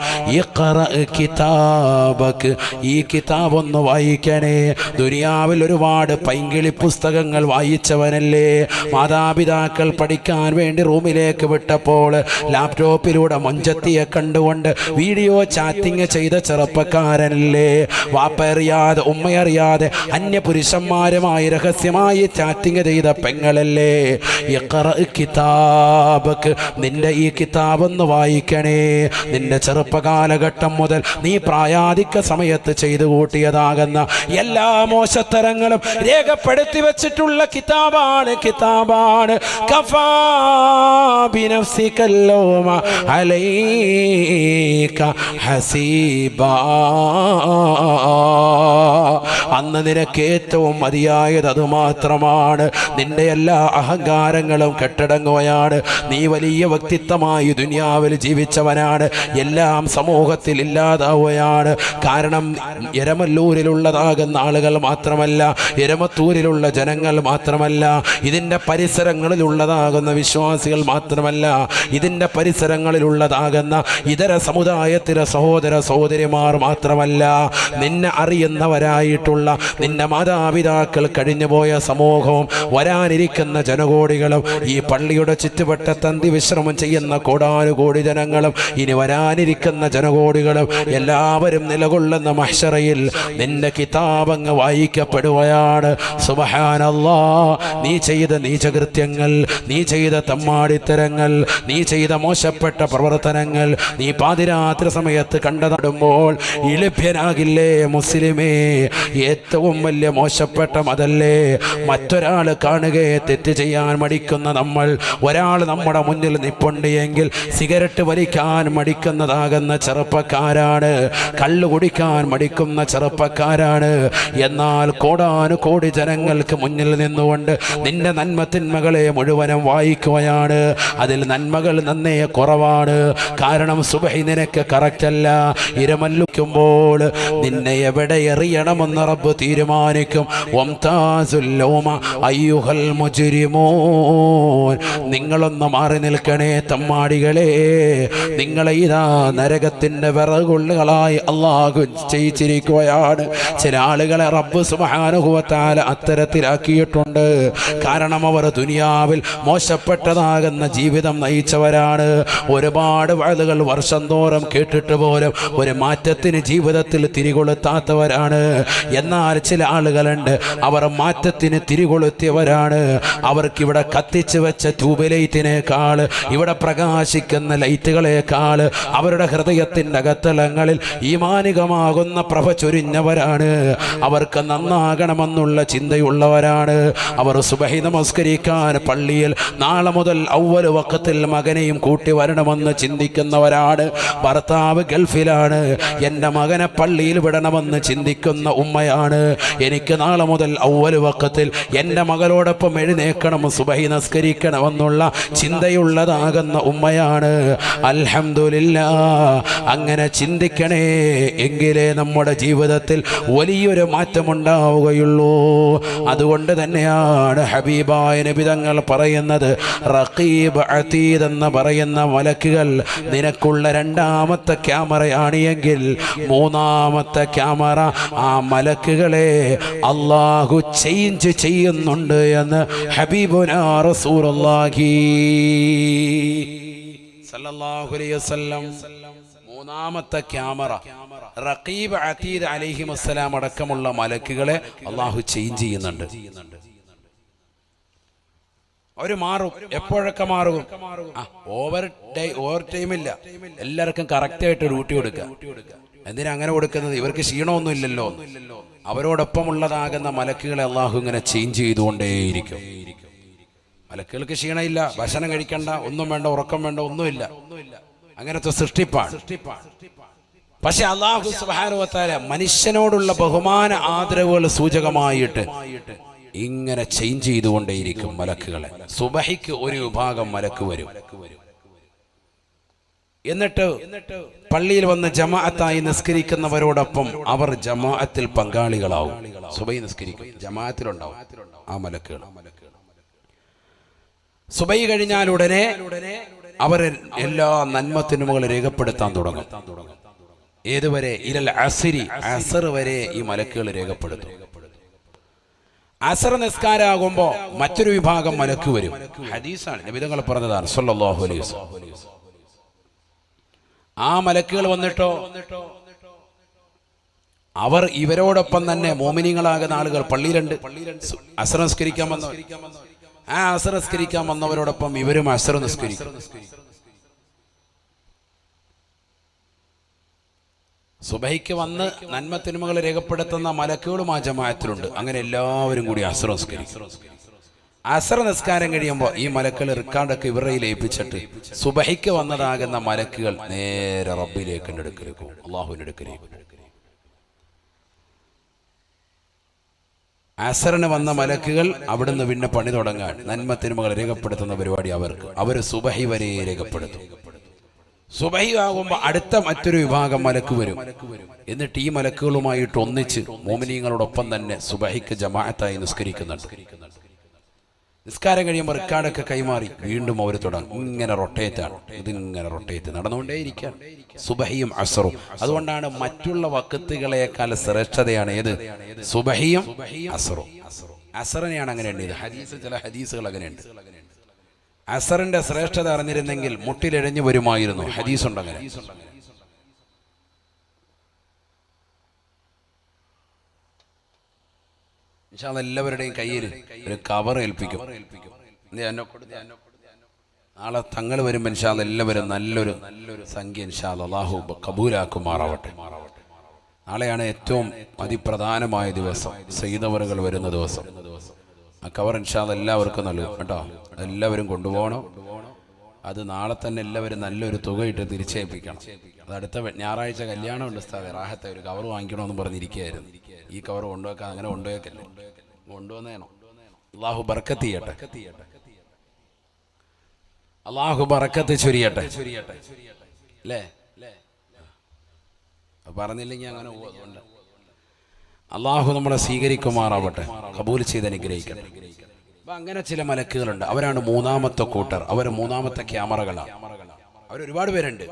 [SPEAKER 1] ഈ കിതാബ് ഒന്ന് വായിക്കണേ. ദുനിയാവിൽ ഒരുപാട് പൈങ്കിളി പുസ്തകങ്ങൾ വായിച്ചവനല്ലേ? മാതാപിതാക്കൾ പഠിക്കാൻ വേണ്ടി റൂമിലേക്ക് വിട്ടപ്പോൾ ലാപ്ടോപ്പിലൂടെ മൊഞ്ചത്തിയെ കണ്ടുകൊണ്ട് വീഡിയോ ചാറ്റിംഗ് ചെയ്ത ചെറുപ്പക്കാരനല്ലേ? വാപ്പയറിയാതെ ഉമ്മയറിയാതെ അന്യപുരുഷന്മാരുമായി രഹസ്യമായി ചാറ്റിംഗ് ചെയ്ത പെങ്ങളല്ലേ? കിതാബക്ക്, നിന്റെ ഈ കിതാബൊന്ന് വായിക്കണേ. നിന്റെ ചെറുപ്പകാലഘട്ടം മുതൽ നീ പ്രായാധിക സമയത്ത് ചെയ്തു കൂട്ടിയതാകുന്ന എല്ലാ മോശത്തരങ്ങളും രേഖപ്പെടുത്തി വെച്ചിട്ടുള്ള കിതാബാണ്. കഫാ ബിനഫ്സിക അൽയൗമ അലൈക ഹസീബാ. അന്ന് നിനക്ക് ഏറ്റവും മതിയായത് അതുമാത്രമാണ്. നിന്റെ എല്ലാ അഹങ്കാരങ്ങളും കെട്ടടങ്ങുകയാണ്. നീ വലിയ വ്യക്തിത്വമായി ദുനിയാവിൽ ജീവിച്ചവനാണ്. എല്ലാം സമൂഹത്തിൽ ഇല്ലാതാവുകയാണ്. കാരണം എരമല്ലൂരിലുള്ളതാകുന്ന ആളുകൾ മാത്രമല്ല, എരമത്തൂരിലുള്ള ജനങ്ങൾ മാത്രമല്ല, ഇതിൻ്റെ പരിസരങ്ങളിലുള്ളതാകുന്ന വിശ്വാസികൾ മാത്രമല്ല, ഇതിൻ്റെ പരിസരങ്ങളിലുള്ളതാകുന്ന ഇതര സമുദായത്തിലെ സഹോദര സഹോദരിമാർ മാത്രമല്ല, നിന്നെ അറിയുന്നവരായിട്ടുള്ള നിന്റെ മാതാപിതാക്കൾ കഴിഞ്ഞുപോയ സമൂഹവും വരാനിരിക്കുന്ന ജനകോടികളും ഈ പള്ളിയുടെ ചുറ്റുവട്ടത്ത് അന്തിവിശ്രമം ചെയ്യുന്ന കോടാനുകോടി ജനങ്ങളും ഇനി വരാനിരിക്കുന്ന ജനകോടികളും എല്ലാവരും നിലകൊള്ളുന്ന മഹ്ശറയിൽ നിന്റെ കിതാബങ്ങ് വായിക്കപ്പെടുകയാണ്. സുബ്ഹാനല്ലാഹ്, നീ ചെയ്ത നീചകൃത്യങ്ങൾ, നീ ചെയ്ത തമ്മാടിത്തരങ്ങൾ, നീ ചെയ്ത മോശപ്പെട്ട പ്രവർത്തനങ്ങൾ നീ പാതിരാത്രി സമയത്ത് കണ്ടതാടുമ്പോൾ ഇളിഭ്യനാകില്ലേ മുസ്ലിമേ? ഏറ്റവും വലിയ മോശപ്പെട്ട മതല്ലേ മറ്റൊരാൾ കാണുകയെ തെറ്റ് ചെയ്യാൻ മടിക്കുന്ന നമ്മൾ? ഒരാൾ നമ്മുടെ മുന്നിൽ നിപ്പുണ്ട് എങ്കിൽ സിഗരറ്റ് വലിക്കാൻ മടിക്കുന്നതാകുന്ന ചെറുപ്പക്കാരാണ്, കള്ളു കുടിക്കാൻ മടിക്കുന്ന ചെറുപ്പക്കാരാണ്. എന്നാൽ കോടാനുകോടി ജനങ്ങൾക്ക് മുന്നിൽ നിന്നുകൊണ്ട് നിന്റെ നന്മത്തിന്മകളെ മുഴുവനും വായിക്കുകയാണ്. അതിൽ നന്മകൾ നന്നേ കുറവാണ്. കാരണം സുബഹി നിനക്ക് കറക്റ്റല്ല. ഇരമല്ലിക്കുമ്പോൾ നിന്നെ എവിടെ എറിയണമെന്ന് റബ്ബ് തീരുമാനിക്കും. അയ്യുഹൽ മുജ്രിമൂൻ, നിങ്ങളൊന്ന് മാറി നിൽക്കണേ തമ്മാടികളെ. നിങ്ങളെ ഇതാ നരകത്തിന്റെ വിറകുള്ളുകളായി അള്ളാഹു ചെയ്യിച്ചിരിക്കുകയാണ്. ചില ആളുകളെ റബ്ബ് സുബ്ഹാനഹു വ തആല അത്തരത്തിലാക്കിയിട്ടുണ്ട്. കാരണം അവർ ദുനിയാവിൽ മോശപ്പെട്ടതാകുന്ന ജീവിതം നയിച്ചവരാണ്. ഒരുപാട് വഅദുകൾ വർഷം തോറും കേട്ടിട്ട് പോലും ഒരു മാറ്റത്തിന് ജീവിതത്തിൽ തിരികൊളുത്താത്തവരാണ്. എന്നാൽ ചില ആളുകളുണ്ട്, അവർ മാറ്റത്തിന് തിരികൊളുത്തിയവരാണ്. അവർക്കിവിടെ കത്തിച്ചു വെച്ച ട്യൂബ് ലൈറ്റിനേക്കാൾ, ഇവിടെ പ്രകാശിക്കുന്ന ലൈറ്റുകളേക്കാൾ അവരുടെ ഹൃദയത്തിൻ്റെ അകത്തളങ്ങളിൽ ഈമാനികമാകുന്ന പ്രഭ ചൊരിഞ്ഞവരാണ്. അവർക്ക് നന്നാകണമെന്നുള്ള ചിന്തയുള്ളവരാണ്. അവർ സുബഹി നമസ്കരിക്കാൻ പള്ളിയിൽ നാളെ മുതൽ അവ്വൽ വഖത്തിൽ മകനെയും കൂട്ടി വരണമെന്ന് ചിന്തിക്കുന്നവരാണ്. ഭർത്താവ് ഗൾഫിലാണ്, എൻ്റെ മകനെ പള്ളിയിൽ വിടണമെന്ന് ചിന്തിക്കുന്ന ഉമ്മയാണ്. എനിക്ക് നാളെ മുതൽ അവ്വൽ വഖത്തിൽ എൻ്റെ മകളോടൊപ്പം എഴുന്നേക്കണം, സുബഹി നമസ്കരിക്കണമെന്നുള്ള ചിന്തയുള്ളതാകുന്ന ഉമ്മയാണ്. അൽഹംദുലില്ലാഹ്, അങ്ങനെ ചിന്തിക്കണേ, എങ്കിലേ നമ്മുടെ ജീവിതത്തിൽ വലിയൊരു മാറ്റമുണ്ടാവുകയുള്ളൂ. അതുകൊണ്ട് തന്നെയാണ് ഹബീബായ നബി തങ്ങൾ പറയുന്നത്, റഖീബ് അതീദ് എന്ന് പറയുന്ന മലക്കുകൾ നിനക്കുള്ള രണ്ടാമത്തെ ക്യാമറയാണ് എങ്കിൽ മൂന്നാമത്തെ ക്യാമറ ആ മലക്കുകളെ അള്ളാഹു ചേഞ്ച് ചെയ്യുന്നുണ്ട് എന്ന് ഹബീബുനാ റസൂലുള്ളാഹി സല്ലല്ലാഹു അലൈഹി വസല്ലം. മൂന്നാമത്തെ ക്യാമറ റഖീബ് അതീദ് അലൈഹിമുസ്സലാം അടക്കമുള്ള മലക്കുകളെ അള്ളാഹു ചേഞ്ച് ചെയ്യുന്നുണ്ട്. അവര് മാറും. എപ്പോഴൊക്കെ മാറും? ഓവർ ടൈമില്ല, എല്ലാവർക്കും കറക്റ്റായിട്ട് ഡ്യൂട്ടി കൊടുക്കുക. എന്തിനാ അങ്ങനെ കൊടുക്കുന്നത്? ഇവർക്ക് ക്ഷീണമൊന്നും ഇല്ലല്ലോ. അവരോടൊപ്പമുള്ളതാകുന്ന മലക്കുകളെ അള്ളാഹു ഇങ്ങനെ ചേഞ്ച് ചെയ്തുകൊണ്ടേയിരിക്കും. മലക്കുകൾക്ക് ക്ഷീണമില്ല, ഭക്ഷണം കഴിക്കണ്ട, ഒന്നും വേണ്ട, ഉറക്കം വേണ്ട, ഒന്നുമില്ല. അങ്ങനത്തെ സൃഷ്ടിപ്പാണ്. പക്ഷെ അല്ലാഹു സുബ്ഹാനഹു വ തആല മനുഷ്യനോടുള്ള ബഹുമാന ആദരവുകൾ സൂചകമായിട്ട് ഇങ്ങനെ ചേഞ്ച് ചെയ്തുകൊണ്ടേയിരിക്കും മലക്കുകളെ. സുബഹിക്ക് ഒരു വിഭാഗം മലക്ക് വരും, എന്നിട്ട് പള്ളിയിൽ വന്ന് ജമാഅത്തായി നിസ്കരിക്കുന്നവരോടൊപ്പം അവർ ജമാഅത്തിൽ പങ്കാളികളാവും. സുബഹി നിസ്കരിക്കും, ജമാഅത്തിലുണ്ടാവും ആ മലക്കുകൾ. സുബഹി കഴിഞ്ഞാൽ ഉടനെ അവർ എല്ലാ നന്മത്തിനുമകൾ രേഖപ്പെടുത്താൻ തുടങ്ങും. ഏതുവരെ? ഇലൽ അസ്രി, അസ്ർ വരെ ഈ മലക്കുകൾ രേഖപ്പെടുത്തും. അസ്ർ നിസ്കാരമാകുമ്പോ മറ്റൊരു വിഭാഗം മലക്ക് വരും. ഹദീസാണ്, നബി തങ്ങൾ പറഞ്ഞതാണ് സല്ലല്ലാഹു അലൈഹി വസല്ലം. ആ മലക്കുകൾ വന്നിട്ടോ അവർ ഇവരോടൊപ്പം തന്നെ മോമിനികളാകുന്ന ആളുകൾ പള്ളിയിലുണ്ട്. അസ്ർ നിസ്കരിക്കാൻ വന്നവർ, ആ അസ്ർ നിസ്കരിക്കാൻ വന്നവരോടൊപ്പം ഇവരും അസ്ർ നിസ്കരിക്കും. സുബഹിക്ക് വന്ന് നന്മത്തിന്മകൾ രേഖപ്പെടുത്തുന്ന മലക്കുകളും ആ ജമാഅത്തിലുണ്ട്. അങ്ങനെ എല്ലാവരും കൂടി അസ്ർ നിസ്കരിക്കും. അസ്ർ നിസ്കാരം കഴിയുമ്പോൾ ഈ മലക്കുകൾ റിക്കാർഡൊക്കെ ഇവരുടെ ഏൽപ്പിച്ചിട്ട് സുബഹിക്ക് വന്നതാകുന്ന മലക്കുകൾ നേരെ റബ്ബിലേക്ക് എടുക്കലേക്കും, അള്ളാഹുവിന്റെ അടുക്കലേക്കും. അസറിന് വന്ന മലക്കുകൾ അവിടുന്ന് പിന്നെ പണി തുടങ്ങാൻ നന്മത്തിന്മകൾ രേഖപ്പെടുത്തുന്ന പരിപാടി അവർക്ക്. അവർ സുബഹി വരെ രേഖപ്പെടുത്തും. സുബഹി ആകുമ്പോൾ അടുത്ത മറ്റൊരു വിഭാഗം മലക്ക് വരും. എന്നിട്ട് ഈ മലക്കുകളുമായിട്ട് ഒന്നിച്ച് മോമിനീങ്ങളോടൊപ്പം തന്നെ സുബഹിക്ക് ജമാഅത്തായി നിസ്കരിക്കുന്നുണ്ട്. നിസ്കാരം കഴിയുമ്പോൾ റിക്കാർഡൊക്കെ കൈമാറി വീണ്ടും അവർ തുടങ്ങും. ഇങ്ങനെ റൊട്ടേറ്റാണ്, ഇതിങ്ങനെ റൊട്ടേറ്റ് നടന്നുകൊണ്ടേയിരിക്കുകയാണ് സുബഹിയും അസറും. അതുകൊണ്ടാണ് മറ്റുള്ള വഖത്തുകളെക്കാൾ ശ്രേഷ്ഠതയാണ് ഏത്? സുബഹിയും അസറും. അസറിനെയാണ് അങ്ങനെ ഉണ്ട്. ഹദീസ്, ചില ഹദീസുകൾ അങ്ങനെയുണ്ട്. അസറിന്റെ ശ്രേഷ്ഠത അറിഞ്ഞിരുന്നെങ്കിൽ മുട്ടിലെഴഞ്ഞു വരുമായിരുന്നു. ഹദീസുണ്ട് അങ്ങനെ. ഇൻഷാ അല്ലാഹ് എല്ലാവരുടെയും കയ്യിൽ ഒരു കവർ ഏൽപ്പിക്കും. നാളെ തങ്ങൾ വരുമ്പോൾ ഇൻഷാ അല്ലാഹ് എല്ലാവരും നല്ലൊരു സംഖ്യ ഇൻഷാ അല്ലാഹ് അല്ലാഹു കബൂലാക്കുമാറാവട്ടെ. നാളെയാണ് ഏറ്റവും അതിപ്രധാനമായ ദിവസം, സയ്യിദവറുകൾ വരുന്ന ദിവസം. ആ കവർ ഇൻഷാ അല്ലാഹ് എല്ലാവർക്കും നൽകും കേട്ടോ. എല്ലാവരും കൊണ്ടുപോകണം. അത് നാളെ തന്നെ എല്ലാവരും നല്ലൊരു തുക ഇട്ട് തിരിച്ചേൽപ്പിക്കണം. അത് അടുത്ത ഞായറാഴ്ച കല്യാണമുണ്ട് ഉസ്താദേ, റാഹത്തെ ഒരു കവർ വാങ്ങിക്കണമെന്ന് പറഞ്ഞിരിക്കുകയായിരുന്നു. ഈ കവർ കൊണ്ടുവെക്കാൻ അങ്ങനെ കൊണ്ടുപോയേക്കല്ലേ, കൊണ്ടുവന്നേനോ. അള്ളാഹു ബർക്കത്ത് ചെയ്യട്ടെ, അള്ളാഹു ബർക്കത്ത് ചൊരിയട്ടെ അല്ലേ. പറഞ്ഞില്ലെങ്കിൽ അങ്ങനെ അതുകൊണ്ട് അള്ളാഹു നമ്മളെ സ്വീകരിക്കുമാറാവട്ടെ, കബൂൽ ചെയ്ത് അനുഗ്രഹിക്കട്ടെ. അപ്പൊ അങ്ങനെ ചില മലക്കുകളുണ്ട്. അവരാണ് മൂന്നാമത്തെ കൂട്ടർ. അവർ മൂന്നാമത്തെ ക്യാമറകളാണ്. അവരൊരുപാട് പേരുണ്ട്.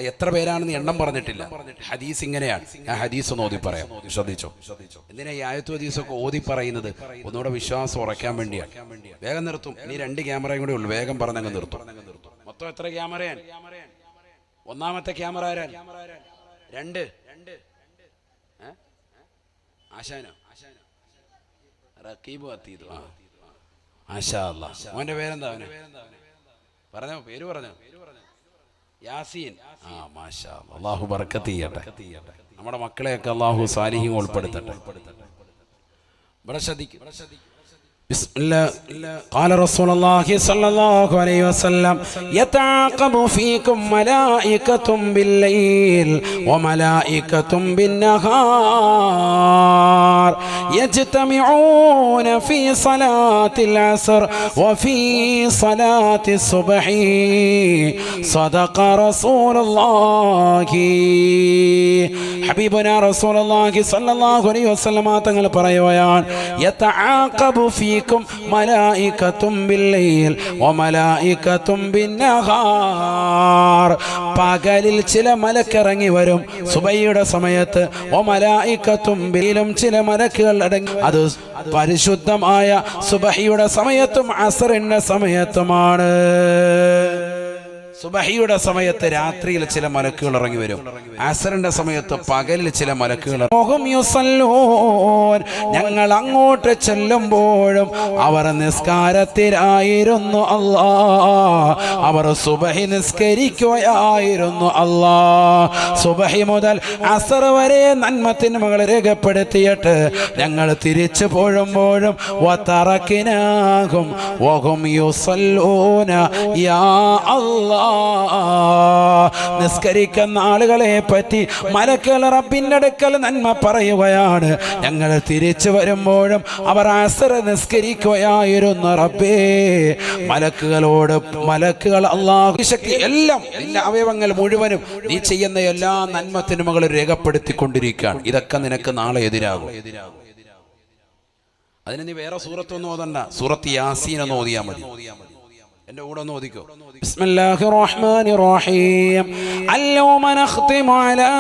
[SPEAKER 1] എത്ര പേരാണെന്ന് എണ്ണം പറഞ്ഞിട്ടില്ല. ഹദീസ് ഇങ്ങനെയാണ്. ഞാൻ ഹദീസ് ഒന്ന് ഓതി പറയാം, ശ്രദ്ധിച്ചോ. എന്തിനാ ഈ ആയത്തു ഹദീസൊക്കെ ഓതി പറയുന്നത്? ഒന്നുകൂടെ വിശ്വാസം ഉറയ്ക്കാൻ വേണ്ടിയാണ്. വേഗം നിർത്തും. ഇനി 2 ക്യാമറയും കൂടെ ഉള്ളു. വേഗം പറഞ്ഞങ്ങ് നിർത്തും. മൊത്തം എത്ര ക്യാമറയാണ്? ഒന്നാമത്തെ ക്യാമറ ആരാൻ? 2 ആശാനോ? റക്കീബ് അത്തീദ്. മാഷാ അല്ലാഹ്. മോന്റെ പേരെന്താ? അവന് പറഞ്ഞോ, പേര് പറഞ്ഞോ. യാസീൻ. മാഷാ അല്ലാഹ്. അല്ലാഹു ബർക്കത്ത് ചെയ്യട്ടെ. നമ്മുടെ മക്കളെയൊക്കെ അല്ലാഹു സാലിഹീൻ ഉൾപ്പെടുത്തട്ടെ. بسم الله. قال رسول الله صلى الله عليه وسلم يتعاقب فيكم ملائكة بالليل وملائكة بالنهار يجتمعون في صلاة العصر وفي صلاة الصبح صدق رسول الله. حبيبنا رسول الله صلى الله عليه وسلم തങ്ങൾ പറയുകയാണ്, യതആഖബു ഫീകും മലായികത്തും ബില്ലൈൽ വമലായികത്തും ബിന്നഹാർ. പകലിൽ ചില മലക്ക് ഇറങ്ങി വരും സുബഹിയുടെ സമയത്ത്. വമലായികത്തും ബിലും ചില മലക്കുകൾ അടങ്ങി. അത് പരിശുദ്ധമായ സുബഹിയുടെ സമയത്തും അസ്റിന്റെ സമയത്തുമാണ്. സുബഹിയുടെ സമയത്ത് രാത്രിയിൽ ചില മലക്കുകൾ ഇറങ്ങി വരും. അസ്റിന്റെ സമയത്ത് പകലിൽ ചില മലക്കുകൾ. ഞങ്ങൾ അങ്ങോട്ട് ചെല്ലുമ്പോഴും അവർ നിസ്കാരത്തിലായിരുന്നു അല്ലാ. അവർ സുബഹി നിസ്കരിക്കുകയായിരുന്നു അല്ലാ. സുബഹി മുതൽ അസ്ർ വരെ നന്മത്തിന്മകൾ രേഖപ്പെടുത്തിയിട്ട് ഞങ്ങൾ തിരിച്ചു പോഴുമ്പോഴും വതറകിനാഹും വഹും യുസല്ലൂന യാ അല്ലാ. നിസ്കരിക്കുന്ന ആളുകളെ പറ്റി മലക്കുകൾ റബ്ബിന്റെ അടുക്കൽ നന്മ പറയുകയാണ്. ഞങ്ങൾ തിരിച്ചു വരുമ്പോഴും അവർ അസ്ർ നിസ്കരിക്കുകയായിരുന്നു റബ്ബേ. മലക്കുകളോട് മലക്കുകൾ അല്ലാഹു ശക്തി എല്ലാ അവയവങ്ങൾ മുഴുവനും നീ ചെയ്യുന്ന എല്ലാ നന്മത്തിനും മകൾ രേഖപ്പെടുത്തിക്കൊണ്ടിരിക്കുകയാണ്. ഇതൊക്കെ നിനക്ക് നാളെ എതിരാകും. അതിന് നീ വേറെ സൂറത്തൊന്നും ഓതണ്ട, സൂറത്ത് യാസീൻ എന്ന് ഓതിയാൽ മതി. എന്റെ കൂടെ ഒന്ന് ഓതിക്കോ. ബിസ്മില്ലാഹിർ റഹ്മാനിർ റഹീം. അൽയൗമ നഖ്തിമു അലാ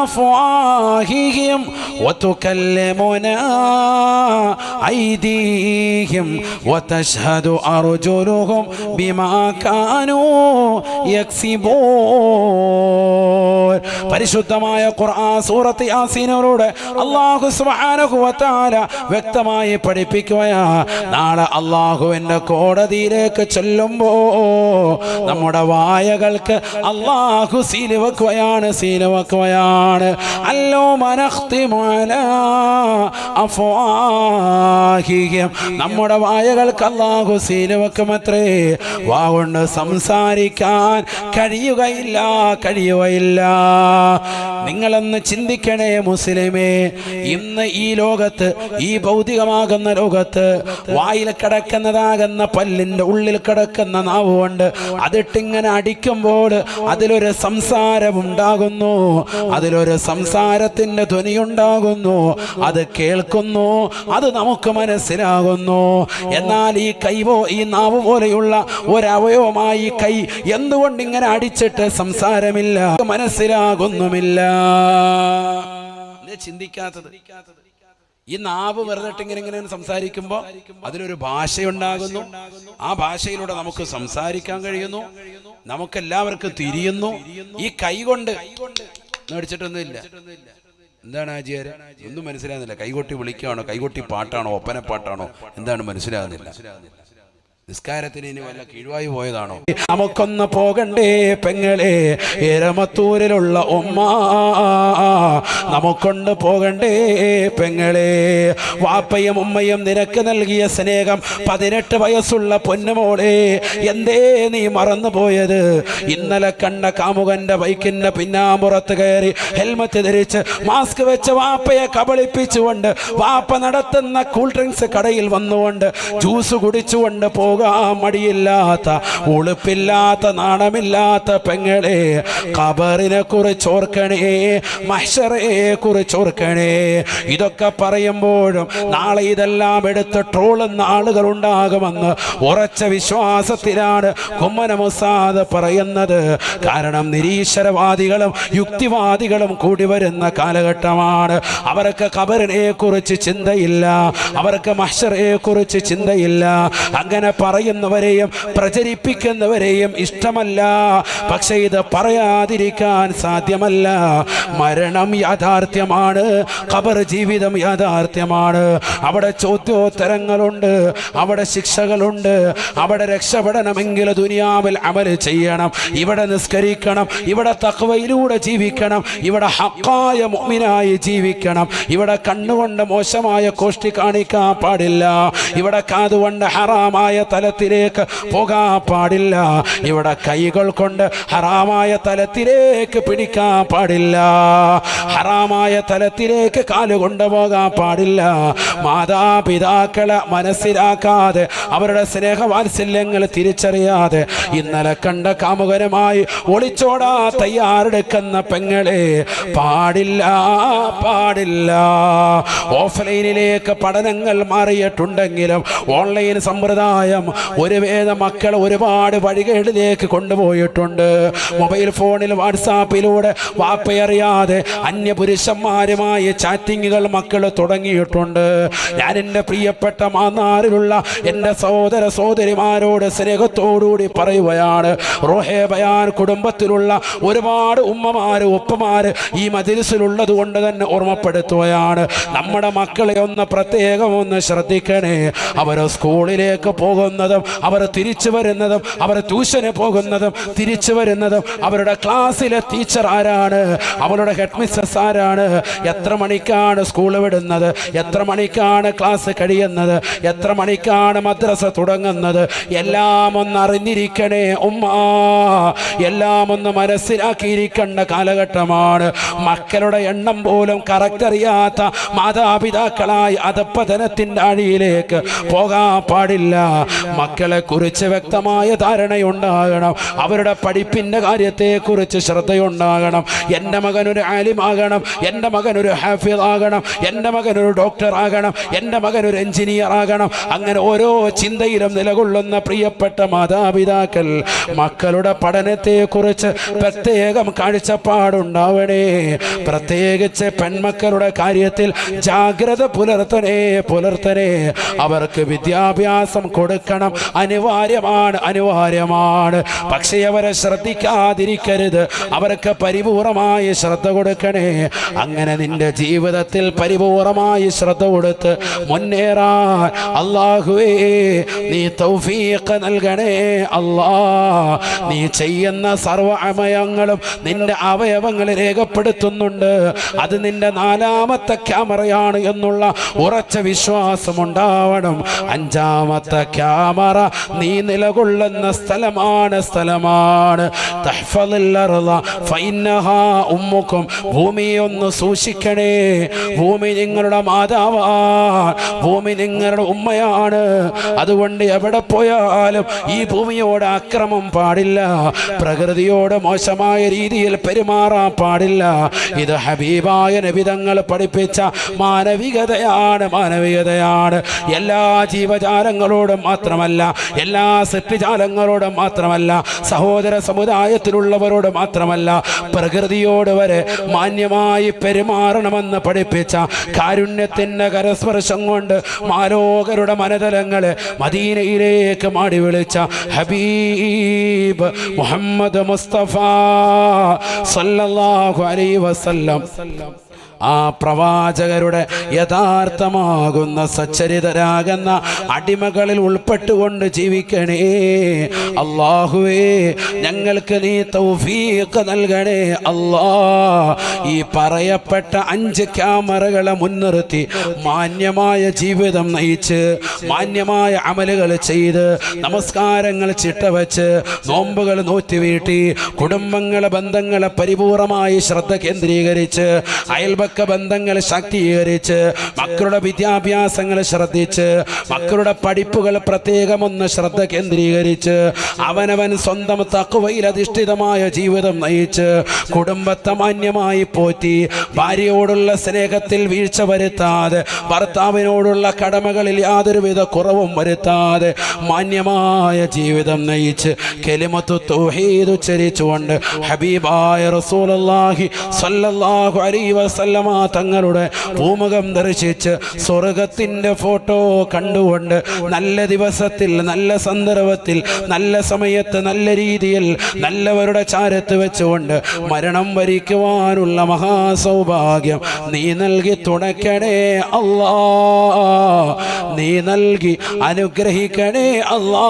[SPEAKER 1] അഫ്വാഹിഹിം വതുകല്ലിമുനാ ഐദീഹിം വതശ്ഹദു അർജുലുഹും ബിമാ കാനൂ യക്സിബൂൻ. പരിശുദ്ധമായ ഖുർആൻ സൂറത്ത് യാസീനോട് അല്ലാഹു സുബ്ഹാനഹു വ തആല വ്യക്തമായി പഠിപ്പിക്കുകയാണ്. നാളെ അല്ലാഹുവിന്റെ കോടതിയിലേക്ക് ചെല്ലുമ്പോ നമ്മുടെ വായകൾക്ക് അല്ലാഹു സീൽ വെക്കുകയാണ്. അല്ലോ മനഖ്തിമു അലാ അഫ്വാഹിഹിം. നമ്മുടെ വായകൾക്ക് അല്ലാഹു സീൽ വെക്കുമത്രേ. വാ കൊണ്ട് സംസാരിക്കാൻ കഴിയുകയില്ല. നിങ്ങളൊന്ന് ചിന്തിക്കണേ മുസ്ലിമേ. ഇന്ന് ഈ ലോകത്ത്, ഈ ഭൗതികമാകുന്ന ലോകത്ത് വായിൽ കിടക്കുന്നതാകുന്ന പല്ലിന്റെ ഉള്ളിൽ കിടക്കുന്ന നാവുകൊണ്ട് അതിട്ടിങ്ങനെ അടിക്കുമ്പോൾ അതിലൊരു സംസാരമുണ്ടാകുന്നു, അതിലൊരു സംസാരത്തിന്റെ ധ്വനിയുണ്ടാകുന്നു, അത് കേൾക്കുന്നു, അത് നമുക്ക് മനസ്സിലാകുന്നു. എന്നാൽ ഈ ഈ നാവ് പോലെയുള്ള ഒരവയവമായി കൈ എന്തുകൊണ്ട് ഇങ്ങനെ അടിച്ചിട്ട് സംസാരമില്ല, മനസ്സിലാകുന്നുമില്ല? ചിന്തിക്കാത്തത്. ഈ നാവ് വെറുതെ ഇങ്ങനെ സംസാരിക്കുമ്പോൾ അതിലൊരു ഭാഷയുണ്ടാകുന്നു, ആ ഭാഷയിലൂടെ നമുക്ക് സംസാരിക്കാൻ കഴിയുന്നു, നമുക്കെല്ലാവർക്കും തിരിയുന്നു. ഈ കൈ കൊണ്ട് മേടിച്ചിട്ടൊന്നുമില്ല. എന്താണ് ആചാര്യ? ഒന്നും മനസ്സിലാകുന്നില്ല. കൈകൊട്ടി വിളിക്കുകയാണോ, കൈകൊട്ടി പാട്ടാണോ, ഒപ്പനപ്പാട്ടാണോ, എന്താണ് മനസ്സിലാകുന്നില്ല. നിസ്കാരത്തിന് ഇനി വല്ല കീഴ്വായി പോയതാണോ? നമുക്കൊന്ന് പോകണ്ടേ പെങ്ങളെ, എരമത്തൂരിലുള്ള ഉമ്മ നമുക്കൊണ്ട് പോകണ്ടേ പെങ്ങളെ? വാപ്പയും ഉമ്മയും നിനക്ക് നൽകിയ സ്നേഹം 18 വയസ്സുള്ള പൊന്നുമോളെ എന്തേ നീ മറന്നു പോയത്? ഇന്നലെ കണ്ട കാമുകന്റെ ബൈക്കിന്റെ പിന്നാമ്പുറത്ത് കയറി ഹെൽമറ്റ് ധരിച്ച് മാസ്ക് വെച്ച് വാപ്പയെ കബളിപ്പിച്ചുകൊണ്ട് വാപ്പ നടത്തുന്ന കൂൾ ഡ്രിങ്ക്സ് കടയിൽ വന്നുകൊണ്ട് ജ്യൂസ് കുടിച്ചുകൊണ്ട് മടിയില്ലാത്ത, ഉളുപ്പില്ലാത്ത, നാണമില്ലാത്ത പെങ്ങളെ, ഖബറിനെ കുറിച്ച് ഓർക്കണേ, മഹ്ശറയെ കുറിച്ച് ഓർക്കണേ. ഇതൊക്കെ പറയുമ്പോഴും നാളെ ഇതെല്ലാം എടുത്ത് ട്രോളുന്ന ആളുകൾ ഉണ്ടാകുമെന്ന് ഉറച്ച വിശ്വാസത്തിലാണ് കുമ്മനം ഉസ്താദ് പറയുന്നത്. കാരണം നിരീശ്വരവാദികളും യുക്തിവാദികളും കൂടി വരുന്ന കാലഘട്ടമാണ്. അവർക്ക് ഖബറിനെ കുറിച്ച് ചിന്തയില്ല, അവർക്ക് മഹ്ശറയെ കുറിച്ച് ചിന്തയില്ല. അങ്ങനെ പറയുന്നവരെയും പ്രചരിപ്പിക്കുന്നവരെയും ഇഷ്ടമല്ല. പക്ഷേ ഇത് പറയാതിരിക്കാൻ സാധ്യമല്ല. മരണം യാഥാർത്ഥ്യമാണ്, ഖബർ ജീവിതം യാഥാർത്ഥ്യമാണ്. അവിടെ ചോദ്യോത്തരങ്ങളുണ്ട്, അവിടെ ശിക്ഷകളുണ്ട്. അവിടെ രക്ഷപ്പെടണമെങ്കിൽ ദുനിയാവിൽ അമൽ ചെയ്യണം, ഇവിടെ നിസ്കരിക്കണം, ഇവിടെ തഖ്വയിലൂടെ ജീവിക്കണം, ഇവിടെ ഹഖായ മുഅ്മിനായി ജീവിക്കണം. ഇവിടെ കണ്ണുകൊണ്ട് മോശമായ കോഷ്ടി കാണിക്കാൻ പാടില്ല, ഇവിടെ കാതുകൊണ്ട് ഹറാമായ തലത്തിലേക്ക് പോകാൻ പാടില്ല, ഇവിടെ കൈകൾ കൊണ്ട് ഹറാമായ തലത്തിലേക്ക് പിടിക്കാൻ പാടില്ല, ഹറാമായ തലത്തിലേക്ക് കാലുകൊണ്ട് പോകാൻ പാടില്ല. മാതാപിതാക്കളെ മനസ്സിലാക്കാതെ, അവരുടെ സ്നേഹവാത്സല്യങ്ങൾ തിരിച്ചറിയാതെ ഇന്നലെ കണ്ട കാമുകനുമായി ഒളിച്ചോടാ തയ്യാറെടുക്കുന്ന പെങ്ങളെ പാടില്ല, പാടില്ല. ഓഫ്ലൈനിലേക്ക് പഠനങ്ങൾ മാറിയിട്ടുണ്ടെങ്കിലും ഓൺലൈൻ സമ്പ്രദായം ഒരു വേദ മക്കളെ ഒരുപാട് വഴികളിലേക്ക് കൊണ്ടുപോയിട്ടുണ്ട്. മൊബൈൽ ഫോണിൽ വാട്സാപ്പിലൂടെ വാപ്പയറിയാതെ അന്യപുരുഷന്മാരുമായി ചാറ്റിങ്ങുകൾ മക്കൾ തുടങ്ങിയിട്ടുണ്ട്. ഞാൻ എൻ്റെ പ്രിയപ്പെട്ട മാന്നാറിലുള്ള എൻ്റെ സഹോദര സഹോദരിമാരോട് സ്നേഹത്തോടുകൂടി പറയുകയാണ്, റോഹേ ബയാൻ കുടുംബത്തിലുള്ള ഒരുപാട് ഉമ്മമാര് ഉപ്പമാര് ഈ മജ്‌ലിസിലുള്ളത് കൊണ്ട് തന്നെ ഓർമ്മപ്പെടുത്തുകയാണ്. നമ്മുടെ മക്കളെ ഒന്ന് പ്രത്യേകം ഒന്ന് ശ്രദ്ധിക്കണേ. അവർ സ്കൂളിലേക്ക് പോകുന്നതും അവർ തിരിച്ചു വരുന്നതും, അവർ ട്യൂഷന് പോകുന്നതും തിരിച്ചു വരുന്നതും, അവരുടെ ക്ലാസ്സിലെ ടീച്ചർ ആരാണ്, അവരുടെ ഹെഡ് മിസ്സസ് ആരാണ്, എത്ര മണിക്കാണ് സ്കൂൾ വിടുന്നത്, എത്ര മണിക്കാണ് ക്ലാസ് കഴിയുന്നത്, എത്ര മണിക്കാണ് മദ്രസ തുടങ്ങുന്നത്, എല്ലാം ഒന്ന് അറിഞ്ഞിരിക്കണേ ഉമ്മ, എല്ലാം ഒന്ന് മനസ്സിലാക്കിയിരിക്കേണ്ട കാലഘട്ടമാണ്. മക്കളുടെ എണ്ണം പോലും കറക്റ്റ് അറിയാത്ത മാതാപിതാക്കളായി അധപ്പതനത്തിൻ്റെ അടിയിലേക്ക് പോകാൻ പാടില്ല. മക്കളെ കുറിച്ച് വ്യക്തമായ ധാരണയുണ്ടാകണം, അവരുടെ പഠിപ്പിൻ്റെ കാര്യത്തെക്കുറിച്ച് ശ്രദ്ധയുണ്ടാകണം. എൻ്റെ മകനൊരു ആലിമാകണം, എൻ്റെ മകനൊരു ഹാഫിദ് ആകണം, എൻ്റെ മകനൊരു ഡോക്ടർ ആകണം, എൻ്റെ മകനൊരു എഞ്ചിനീയർ ആകണം. അങ്ങനെ ഓരോ ചിന്തയിലും നിലകൊള്ളുന്ന പ്രിയപ്പെട്ട മാതാപിതാക്കൾ മക്കളുടെ പഠനത്തെക്കുറിച്ച് പ്രത്യേകം കാഴ്ചപ്പാടുണ്ടാവണേ. പ്രത്യേകിച്ച് പെൺമക്കളുടെ കാര്യത്തിൽ ജാഗ്രത പുലർത്തണേ. അവർക്ക് വിദ്യാഭ്യാസം കൊടുക്കണം, അനിവാര്യമാണ്. പക്ഷേ അവരെ ശ്രദ്ധിക്കാതിരിക്കരുത്, അവർക്ക് പരിപൂർണമായി ശ്രദ്ധ കൊടുക്കണേ. അങ്ങനെ നിന്റെ ജീവിതത്തിൽ പരിപൂർണമായി ശ്രദ്ധ കൊടുത്ത് മുന്നേറാൻ അല്ലാഹുവേ നീ തൗഫീഖ് നൽകണേ. അല്ലാ, നീ ചെയ്യുന്ന സർവ്വ അമയങ്ങളും നിന്റെ അവയവങ്ങൾ രേഖപ്പെടുത്തുന്നുണ്ട്. അത് നിന്റെ 4ാമത്തെ ക്യാമറയാണ് എന്നുള്ള ഉറച്ച വിശ്വാസമുണ്ടാവണം. 5ാമത്തെ കറാമറ നീ നിലകൊള്ളുന്ന സ്ഥലമാണ് തഹ്ഫദിൽ അർള ഫഇന്നഹാ ഉമ്മുക്കും ഭൂമിയെ ഒന്ന് സൂക്ഷിക്കണേ. ഭൂമി നിങ്ങളുടെ മാതാവാണ്, ഭൂമി നിങ്ങളുടെ ഉമ്മയാണ്. അതുകൊണ്ട് എവിടെ പോയാലും ഈ ഭൂമിയോട് അക്രമം പാടില്ല, പ്രകൃതിയോട് മോശമായ രീതിയിൽ പെരുമാറാൻ പാടില്ല. ഇത് ഹബീബായ നബി തങ്ങൾ പഠിപ്പിച്ച മാനവികതയാണ്. എല്ലാ ജീവജാലങ്ങളോടും മാത്രമല്ല, എല്ലാ സൃഷ്ടിജാലങ്ങളോടും മാത്രമല്ല, സഹോദര സമുദായത്തിലുള്ളവരോട് മാത്രമല്ല, പ്രകൃതിയോട് വരെ മാന്യമായി പെരുമാറണമെന്ന് പഠിപ്പിച്ച കാരുണ്യത്തിന്റെ കരസ്പർശം കൊണ്ട് മാലോകരുടെ മനതലങ്ങളെ മദീനയിലേക്ക് മാടി വിളിച്ച ഹബീബ് മുഹമ്മദ് മുസ്തഫ സല്ലല്ലാഹു അലൈഹി വസല്ലം ആ പ്രവാചകരുടെ യഥാർത്ഥമാകുന്ന സച്ചരിതരാകുന്ന അടിമകളിൽ ഉൾപ്പെട്ടുകൊണ്ട് ജീവിക്കണേ. അല്ലാഹുവേ, ഞങ്ങൾക്ക് നീ തൗഫീഖ് നൽകണേ അല്ലാ. ഈ പറയപ്പെട്ട 5 ക്യാമറകളെ മുൻനിർത്തി മാന്യമായ ജീവിതം നയിച്ച് മാന്യമായ അമലുകൾ ചെയ്ത് നമസ്കാരങ്ങൾ ചിട്ടവച്ച് നോമ്പുകൾ നോറ്റുവീട്ടി കുടുംബങ്ങളെ ബന്ധങ്ങളെ പരിപൂർണമായി ശ്രദ്ധ കേന്ദ്രീകരിച്ച് അയൽപക്ക ബന്ധങ്ങൾ ശാക്തീകരിച്ച് മക്കളുടെ വിദ്യാഭ്യാസങ്ങൾ ശ്രദ്ധിച്ച് മക്കളുടെ പഠിപ്പുകൾ പ്രത്യേകമൊന്ന് ശ്രദ്ധ കേന്ദ്രീകരിച്ച് അവനവൻ സ്വന്തം തഖ്വയിൽ അധിഷ്ഠിതമായ ജീവിതം നയിച്ച് കുടുംബത്തെ മാന്യമായി പോറ്റി ഭാര്യയോടുള്ള സ്നേഹത്തിൽ വീഴ്ച വരുത്താതെ ഭർത്താവിനോടുള്ള കടമകളിൽ യാതൊരുവിധ കുറവും വരുത്താതെ മാന്യമായ ജീവിതം നയിച്ച് കലിമത്തു തൗഹീദ് ഉച്ചരിച്ചുകൊണ്ട് ഹബീബായ റസൂലുള്ളാഹി സ്വല്ലല്ലാഹു അലൈഹി വസല്ലമ തങ്ങളുടെ പൂമുഖം ദർശിച്ച് സ്വർഗത്തിന്റെ ഫോട്ടോ കണ്ടുകൊണ്ട് നല്ല ദിവസത്തിൽ നല്ല സന്ദർഭത്തിൽ നല്ല സമയത്ത് നല്ല രീതിയിൽ നല്ലവരുടെ ചാരത്ത് വെച്ചുകൊണ്ട് മരണം വരിക്കുവാനുള്ള മഹാസൗഭാഗ്യം നീ നൽകി തുണയ്ക്കണേ അല്ലാ. നീ നൽകി അനുഗ്രഹിക്കണേ അല്ലാ.